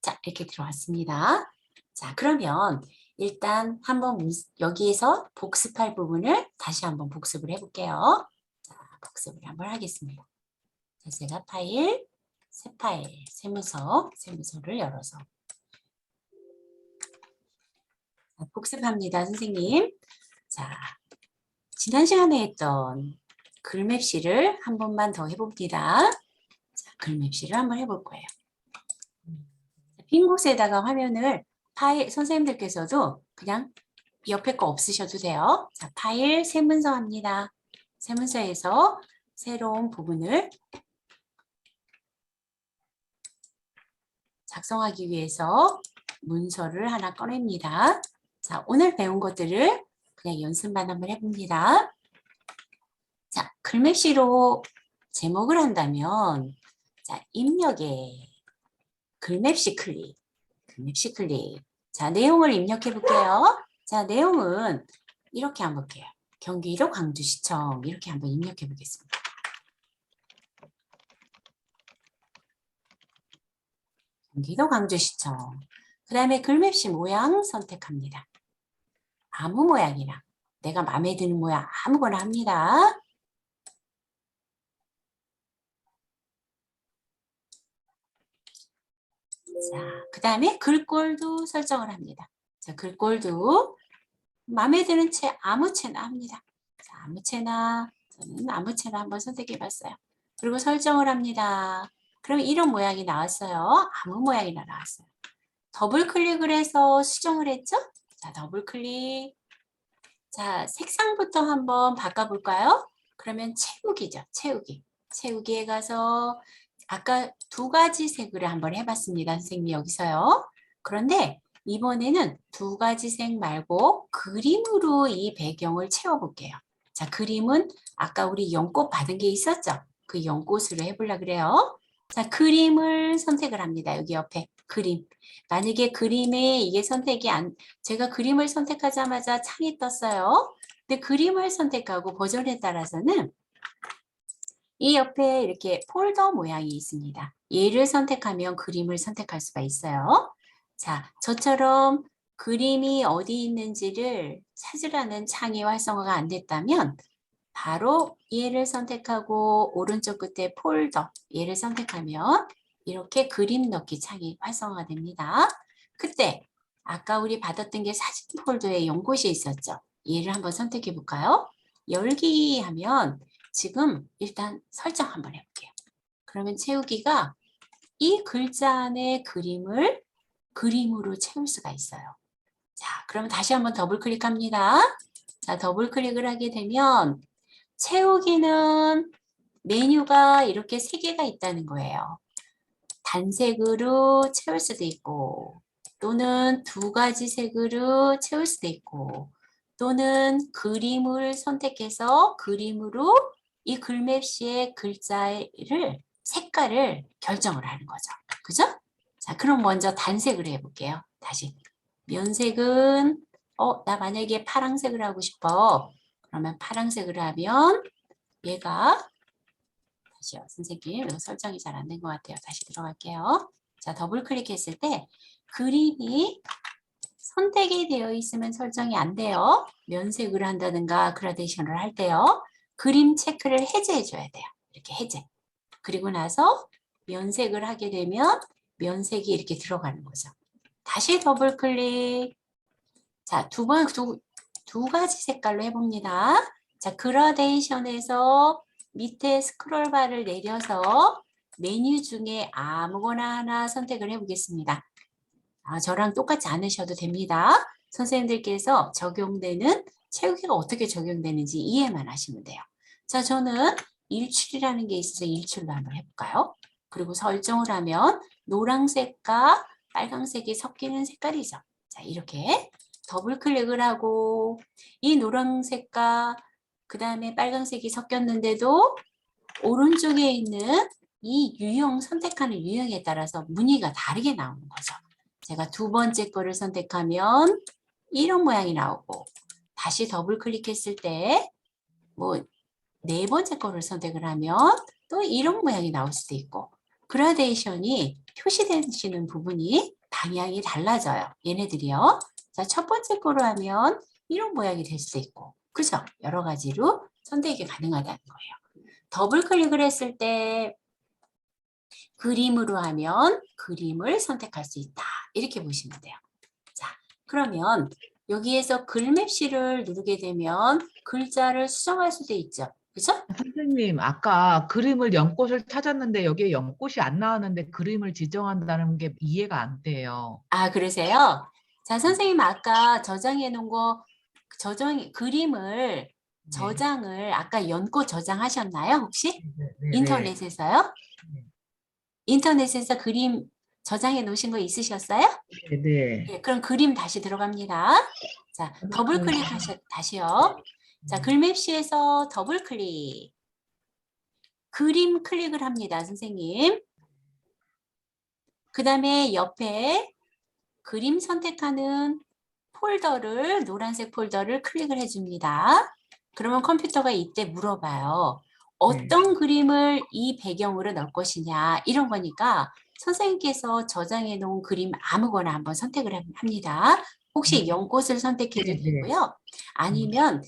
자, 이렇게 들어왔습니다. 자, 그러면 일단 한번 여기에서 복습할 부분을 다시 한번 복습을 해볼게요. 자, 복습을 한번 하겠습니다. 자, 제가 파일, 새 파일, 새 문서를 열어서 자, 복습합니다, 선생님. 자, 지난 시간에 했던 글맵시를 한 번만 더 해봅니다. 자, 글맵시를 한번 해볼 거예요. 빈 곳에다가 화면을 선생님들께서도 그냥 옆에 거 없으셔도 돼요. 자, 파일, 새 문서 합니다. 새 문서에서 새로운 부분을 작성하기 위해서 문서를 하나 꺼냅니다. 자, 오늘 배운 것들을 그냥 연습만 한번 해봅니다. 자, 글맵시로 제목을 한다면, 자, 입력에 글맵시 클릭, 글맵시 클릭. 자, 내용을 입력해 볼게요. 자, 내용은 이렇게 한번 볼게요. 경기도 광주시청 이렇게 한번 입력해 보겠습니다. 경기도 광주시청. 그 다음에 글맵시 모양 선택합니다. 아무 모양이나 내가 마음에 드는 모양 아무거나 합니다. 자, 그 다음에 글꼴도 설정을 합니다. 자, 글꼴도 마음에 드는 책 아무 채나 합니다. 자, 아무 채나, 저는 아무 채나 한번 선택해 봤어요. 그리고 설정을 합니다. 그럼 이런 모양이 나왔어요. 아무 모양이나 나왔어요. 더블 클릭을 해서 수정을 했죠? 자, 더블 클릭. 자, 색상부터 한번 바꿔볼까요? 그러면 채우기죠. 채우기. 채우기에 가서 아까 두 가지 색으로 한번 해봤습니다. 선생님이 여기서요. 그런데 이번에는 두 가지 색 말고 그림으로 이 배경을 채워볼게요. 자, 그림은 아까 우리 연꽃 받은 게 있었죠? 그 연꽃으로 해보려고 그래요. 자, 그림을 선택을 합니다. 여기 옆에 그림. 만약에 그림에 이게 선택이 제가 그림을 선택하자마자 창이 떴어요. 근데 그림을 선택하고 버전에 따라서는 이 옆에 이렇게 폴더 모양이 있습니다. 얘를 선택하면 그림을 선택할 수가 있어요. 자, 저처럼 그림이 어디 있는지를 찾으라는 창이 활성화가 안 됐다면 바로 얘를 선택하고 오른쪽 끝에 폴더 얘를 선택하면 이렇게 그림 넣기 창이 활성화가 됩니다. 그때 아까 우리 받았던 게 사진 폴더에 연꽃이 있었죠. 얘를 한번 선택해 볼까요? 열기 하면 지금 일단 설정 한번 해볼게요. 그러면 채우기가 이 글자 안에 그림을 그림으로 채울 수가 있어요. 자, 그럼 다시 한번 더블 클릭합니다. 자, 더블 클릭을 하게 되면 채우기는 메뉴가 이렇게 3개가 있다는 거예요. 단색으로 채울 수도 있고 또는 2가지 색으로 채울 수도 있고 또는 그림을 선택해서 그림으로 이 글맵시의 글자를 색깔을 결정을 하는 거죠. 그죠? 자, 그럼 먼저 단색으로 해볼게요. 다시. 면색은 나 만약에 파란색을 하고 싶어. 그러면 파란색을 하면 얘가 다시요. 선생님, 이거 설정이 잘 안 된 것 같아요. 다시 들어갈게요. 자, 더블 클릭했을 때 그림이 선택이 되어 있으면 설정이 안 돼요. 면색을 한다든가 그라데이션을 할 때요. 그림 체크를 해제해 줘야 돼요. 이렇게 해제. 그리고 나서 면색을 하게 되면 면색이 이렇게 들어가는 거죠. 다시 더블 클릭. 자, 두 가지 색깔로 해봅니다. 자, 그라데이션에서 밑에 스크롤 바를 내려서 메뉴 중에 아무거나 하나 선택을 해보겠습니다. 저랑 똑같지 않으셔도 됩니다. 선생님들께서 적용되는 채우기가 어떻게 적용되는지 이해만 하시면 돼요. 자, 저는 일출이라는 게 있어서 일출로 한번 해볼까요? 그리고 설정을 하면 노란색과 빨간색이 섞이는 색깔이죠. 자, 이렇게 더블 클릭을 하고 이 노란색과 그 다음에 빨간색이 섞였는데도 오른쪽에 있는 이 유형 선택하는 유형에 따라서 무늬가 다르게 나오는 거죠. 제가 2번째 거를 선택하면 이런 모양이 나오고 다시 더블 클릭했을 때 뭐 4번째 거를 선택을 하면 또 이런 모양이 나올 수도 있고 그라데이션이 표시되시는 부분이 방향이 달라져요. 얘네들이요. 자, 첫 번째 거로 하면 이런 모양이 될 수도 있고 그죠? 여러 가지로 선택이 가능하다는 거예요. 더블 클릭을 했을 때 그림으로 하면 그림을 선택할 수 있다. 이렇게 보시면 돼요. 자, 그러면 여기에서 글맵시를 누르게 되면 글자를 수정할 수도 있죠. 그죠? 선생님, 아까 그림을 연꽃을 찾았는데 여기에 연꽃이 안 나왔는데 그림을 지정한다는 게 이해가 안 돼요. 그러세요? 자, 선생님 아까 저장해 놓은 거 그림을 저장을 아까 연꽃 저장하셨나요? 혹시? 인터넷에서요? 네. 인터넷에서 그림 저장해 놓으신 거 있으셨어요? 네. 네, 그럼 그림 다시 들어갑니다. 자, 더블 클릭 다시요. 자, 글맵시에서 더블 클릭. 그림 클릭을 합니다, 선생님. 그 다음에 옆에 그림 선택하는 폴더를, 노란색 폴더를 클릭을 해줍니다. 그러면 컴퓨터가 이때 물어봐요. 어떤 그림을 이 배경으로 넣을 것이냐, 이런 거니까 선생님께서 저장해 놓은 그림 아무거나 한번 선택을 합니다. 혹시 연꽃을 선택해도 네, 네. 되고요. 아니면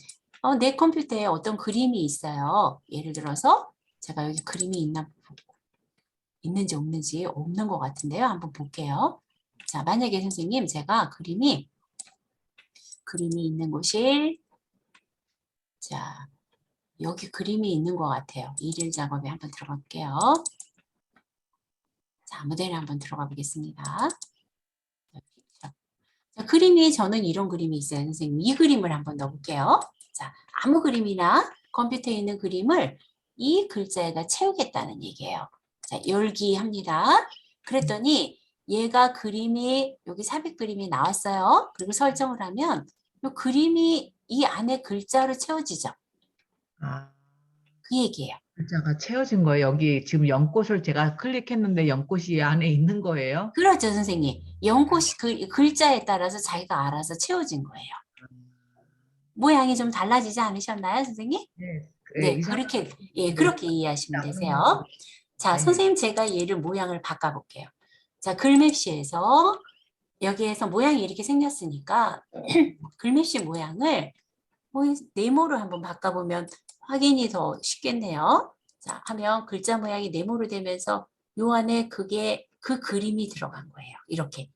내 컴퓨터에 어떤 그림이 있어요. 예를 들어서 제가 여기 그림이 있는지 없는지 없는 것 같은데요. 한번 볼게요. 자, 만약에 선생님 제가 그림이 있는 곳이 자, 여기 그림이 있는 것 같아요. 일일 작업에 한번 들어가 볼게요. 자, 아무데나 한번 들어가 보겠습니다. 자, 그림이 저는 이런 그림이 있어요. 선생님 이 그림을 한번 넣어볼게요. 자, 아무 그림이나 컴퓨터에 있는 그림을 이 글자에다 채우겠다는 얘기예요. 자, 열기 합니다. 그랬더니 얘가 그림이 여기 삽입 그림이 나왔어요. 그리고 설정을 하면 이 그림이 이 안에 글자로 채워지죠. 아, 그 얘기예요. 글자가 채워진 거예요. 여기 지금 연꽃을 제가 클릭했는데 연꽃이 안에 있는 거예요? 그렇죠, 선생님. 연꽃이 글자에 따라서 자기가 알아서 채워진 거예요. 모양이 좀 달라지지 않으셨나요, 선생님? 네. 네, 그렇게, 네. 그렇게 이해하시면 나오는 되세요. 거. 자, 네. 선생님 제가 얘를 모양을 바꿔볼게요. 자, 글맵시에서 여기에서 모양이 이렇게 생겼으니까 글맵시 모양을 네모로 한번 바꿔보면 확인이 더 쉽겠네요. 자, 하면 글자 모양이 네모로 되면서 요 안에 그 그림이 들어간 거예요. 이렇게.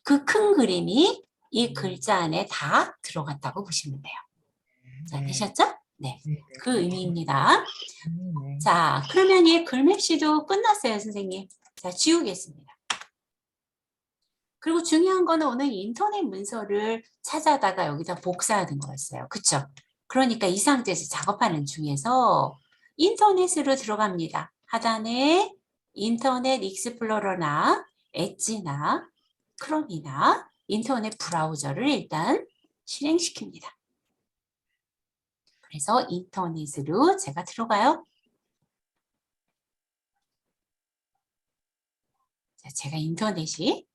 그 큰 그림이 이 글자 안에 다 들어갔다고 보시면 돼요. 자, 네. 되셨죠? 네. 네. 그 의미입니다. 네. 자, 그러면 이 글맵시도 끝났어요, 선생님. 자, 지우겠습니다. 그리고 중요한 거는 오늘 인터넷 문서를 찾아다가 여기다 복사하는 거였어요. 그쵸? 그러니까 이 상태에서 작업하는 중에서 인터넷으로 들어갑니다. 하단에 인터넷 익스플로러나 엣지나 크롬이나 인터넷 브라우저를 일단 실행시킵니다. 그래서 인터넷으로 제가 들어가요. 자, 제가 인터넷이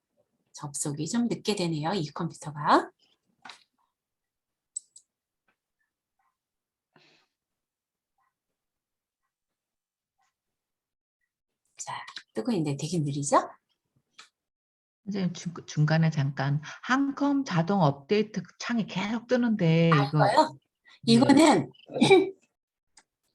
접속이 좀 늦게 되네요. 이 컴퓨터가. 자, 뜨고 있는데 되게 느리죠? 선생님 중간에 잠깐 한컴 자동 업데이트 창이 계속 뜨는데 이거 이거요? 네. 이거는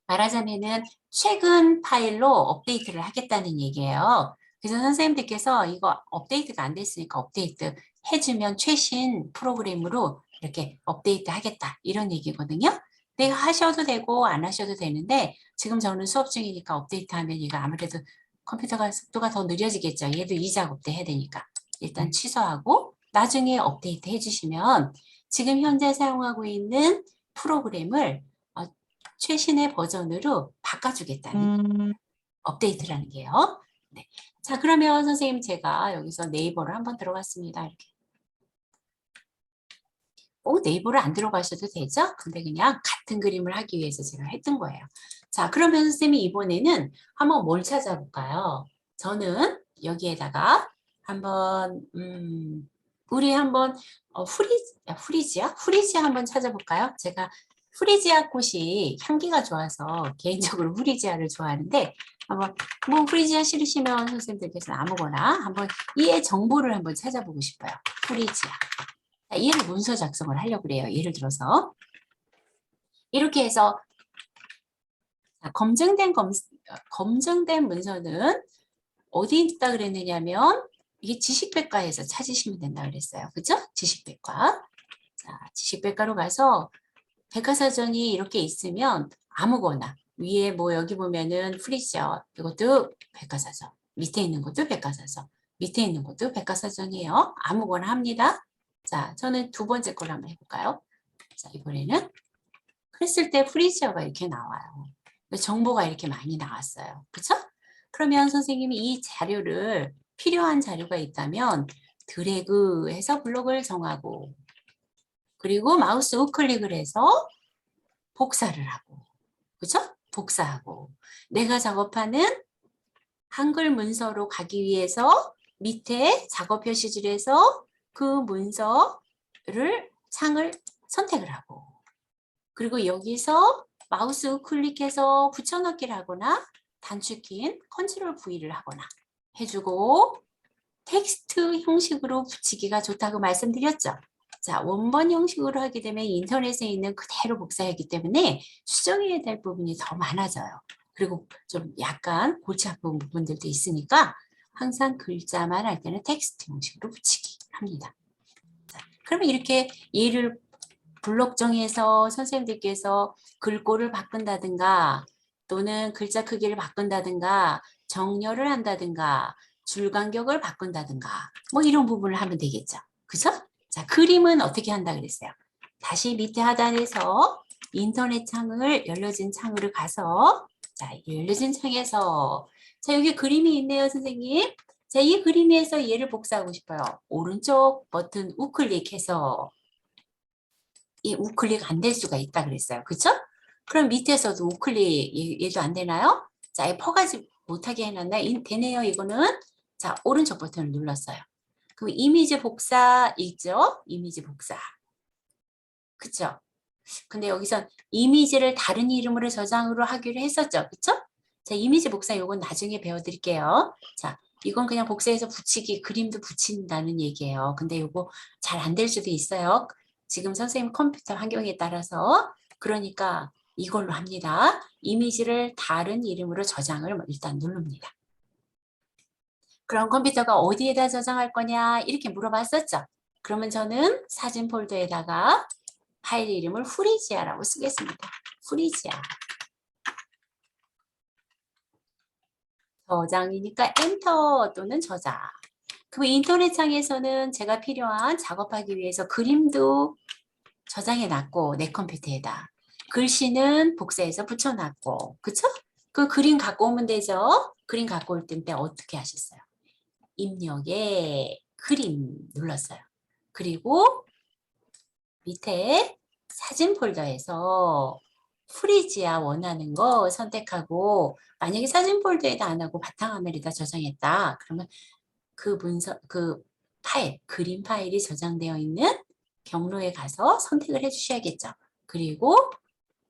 말하자면은 최근 파일로 업데이트를 하겠다는 얘기예요. 그래서 선생님들께서 이거 업데이트가 안 됐으니까 업데이트 해주면 최신 프로그램으로 이렇게 업데이트 하겠다 이런 얘기거든요. 내가 하셔도 되고 안 하셔도 되는데 지금 저는 수업 중이니까 업데이트하면 이거 아무래도 컴퓨터가 속도가 더 느려지겠죠. 얘도 이 작업 때 해야 되니까 일단 취소하고 나중에 업데이트 해주시면 지금 현재 사용하고 있는 프로그램을 최신의 버전으로 바꿔주겠다는 업데이트라는 게요. 네. 자, 그러면 선생님 제가 여기서 네이버를 한번 들어갔습니다. 이렇게. 꼭 네이버를 안 들어가셔도 되죠? 근데 그냥 같은 그림을 하기 위해서 제가 했던 거예요. 자, 그러면 선생님이 이번에는 한번 뭘 찾아볼까요? 저는 여기에다가 한번 우리 한번 후리지아 한번 찾아볼까요? 제가 후리지아 꽃이 향기가 좋아서 개인적으로 후리지아를 좋아하는데 한번 뭐 후리지아 싫으시면 선생님들께서 아무거나 한번 이의 정보를 한번 찾아보고 싶어요. 후리지아. 자, 얘를 문서 작성을 하려고 그래요. 예를 들어서 이렇게 해서 자, 검증된 문서는 어디 있다 그랬느냐면 이게 지식백과에서 찾으시면 된다 그랬어요. 그죠? 지식백과. 자, 지식백과로 가서 백과사전이 이렇게 있으면 아무거나 위에 뭐 여기 보면은 프리저 이것도 백과사전 밑에 있는 것도 백과사전 밑에 있는 것도 백과사전이에요. 아무거나 합니다. 자, 저는 두 번째 걸 한번 해볼까요? 자, 이번에는 그랬을 때 프리저가 이렇게 나와요. 정보가 이렇게 많이 나왔어요. 그쵸? 그러면 선생님이 이 자료를 필요한 자료가 있다면 드래그해서 블록을 정하고 그리고 마우스 우클릭을 해서 복사를 하고 그죠? 복사하고 내가 작업하는 한글 문서로 가기 위해서 밑에 작업 표시줄에서 그 문서를 창을 선택을 하고 그리고 여기서 마우스 우클릭해서 붙여넣기를 하거나 단축키인 컨트롤 V를 하거나 해주고 텍스트 형식으로 붙이기가 좋다고 말씀드렸죠. 자, 원본 형식으로 하게 되면 인터넷에 있는 그대로 복사하기 때문에 수정해야 될 부분이 더 많아져요. 그리고 좀 약간 골치 아픈 부분들도 있으니까 항상 글자만 할 때는 텍스트 형식으로 붙이기 합니다. 자, 그러면 이렇게 얘를 블록 정해서 선생님들께서 글꼴을 바꾼다든가 또는 글자 크기를 바꾼다든가 정렬을 한다든가 줄 간격을 바꾼다든가 뭐 이런 부분을 하면 되겠죠. 그죠? 자, 그림은 어떻게 한다 그랬어요? 다시 밑에 하단에서 인터넷 창을 열려진 창으로 가서 자, 열려진 창에서 자, 여기 그림이 있네요, 선생님. 자, 이 그림에서 얘를 복사하고 싶어요. 오른쪽 버튼 우클릭해서 이 우클릭 안 될 수가 있다 그랬어요. 그쵸? 그럼 밑에서도 우클릭 얘도 안 되나요? 자, 이 퍼가지 못하게 해놨나? 되네요, 이거는. 자, 오른쪽 버튼을 눌렀어요. 그럼 이미지 복사 있죠? 이미지 복사. 그쵸? 근데 여기선 이미지를 다른 이름으로 저장으로 하기로 했었죠. 그쵸? 자, 이미지 복사 이건 나중에 배워드릴게요. 자, 이건 그냥 복사해서 붙이기, 그림도 붙인다는 얘기예요. 근데 이거 잘 안 될 수도 있어요. 지금 선생님 컴퓨터 환경에 따라서. 그러니까 이걸로 합니다. 이미지를 다른 이름으로 저장을 일단 누릅니다. 그럼 컴퓨터가 어디에다 저장할 거냐 이렇게 물어봤었죠. 그러면 저는 사진 폴더에다가 파일 이름을 후리지아라고 쓰겠습니다. 후리지아. 저장이니까 엔터 또는 저장. 그럼 인터넷 창에서는 제가 필요한 작업하기 위해서 그림도 저장해 놨고 내 컴퓨터에다. 글씨는 복사해서 붙여놨고. 그쵸? 그 그림 갖고 오면 되죠? 그림 갖고 올 때 어떻게 하셨어요? 입력에 그림 눌렀어요. 그리고 밑에 사진 폴더에서 프리지아 원하는 거 선택하고 만약에 사진 폴더에다 안 하고 바탕화면에다 저장했다. 그러면 그 문서, 그 파일, 그림 파일이 저장되어 있는 경로에 가서 선택을 해주셔야겠죠. 그리고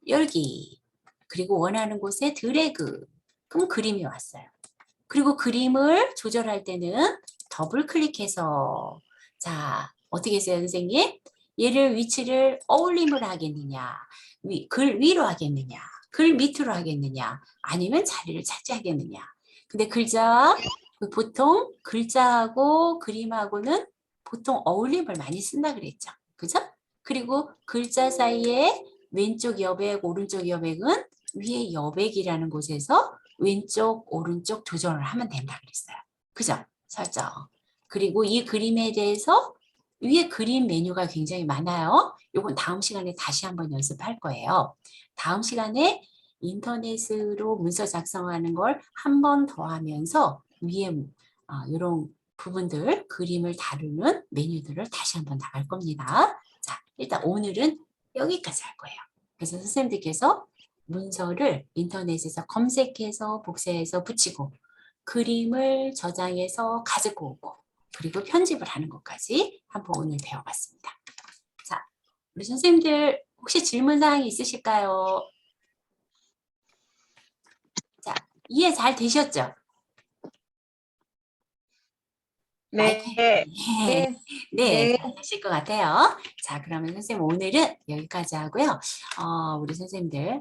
열기. 그리고 원하는 곳에 드래그. 그럼 그림이 왔어요. 그리고 그림을 조절할 때는 더블 클릭해서 자, 어떻게 했어요, 선생님? 얘를 위치를 어울림을 하겠느냐, 글 위로 하겠느냐, 글 밑으로 하겠느냐, 아니면 자리를 차지하겠느냐. 근데 글자, 보통 글자하고 그림하고는 보통 어울림을 많이 쓴다 그랬죠. 그죠? 그리고 글자 사이에 왼쪽 여백, 오른쪽 여백은 위에 여백이라는 곳에서 왼쪽, 오른쪽 조정을 하면 된다 그랬어요. 그죠? 설정. 그리고 이 그림에 대해서 위에 그림 메뉴가 굉장히 많아요. 이건 다음 시간에 다시 한번 연습할 거예요. 다음 시간에 인터넷으로 문서 작성하는 걸 한 번 더 하면서 위에 이런 부분들, 그림을 다루는 메뉴들을 다시 한번 나갈 겁니다. 자, 일단 오늘은 여기까지 할 거예요. 그래서 선생님들께서 문서를 인터넷에서 검색해서 복사해서 붙이고 그림을 저장해서 가지고 오고 그리고 편집을 하는 것까지 한번 오늘 배워봤습니다. 자, 우리 선생님들 혹시 질문사항이 있으실까요? 자, 이해 잘 되셨죠? 네. 네, 잘 되실 것 같아요. 자, 그러면 선생님 오늘은 여기까지 하고요. 우리 선생님들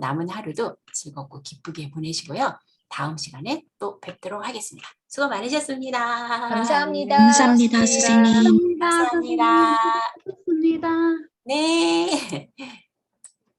남은 하루도 즐겁고 기쁘게 보내시고요. 다음 시간에 또 뵙도록 하겠습니다. 수고 많으셨습니다. 감사합니다. 감사합니다, 선생님. 감사합니다. 감사합니다. 네.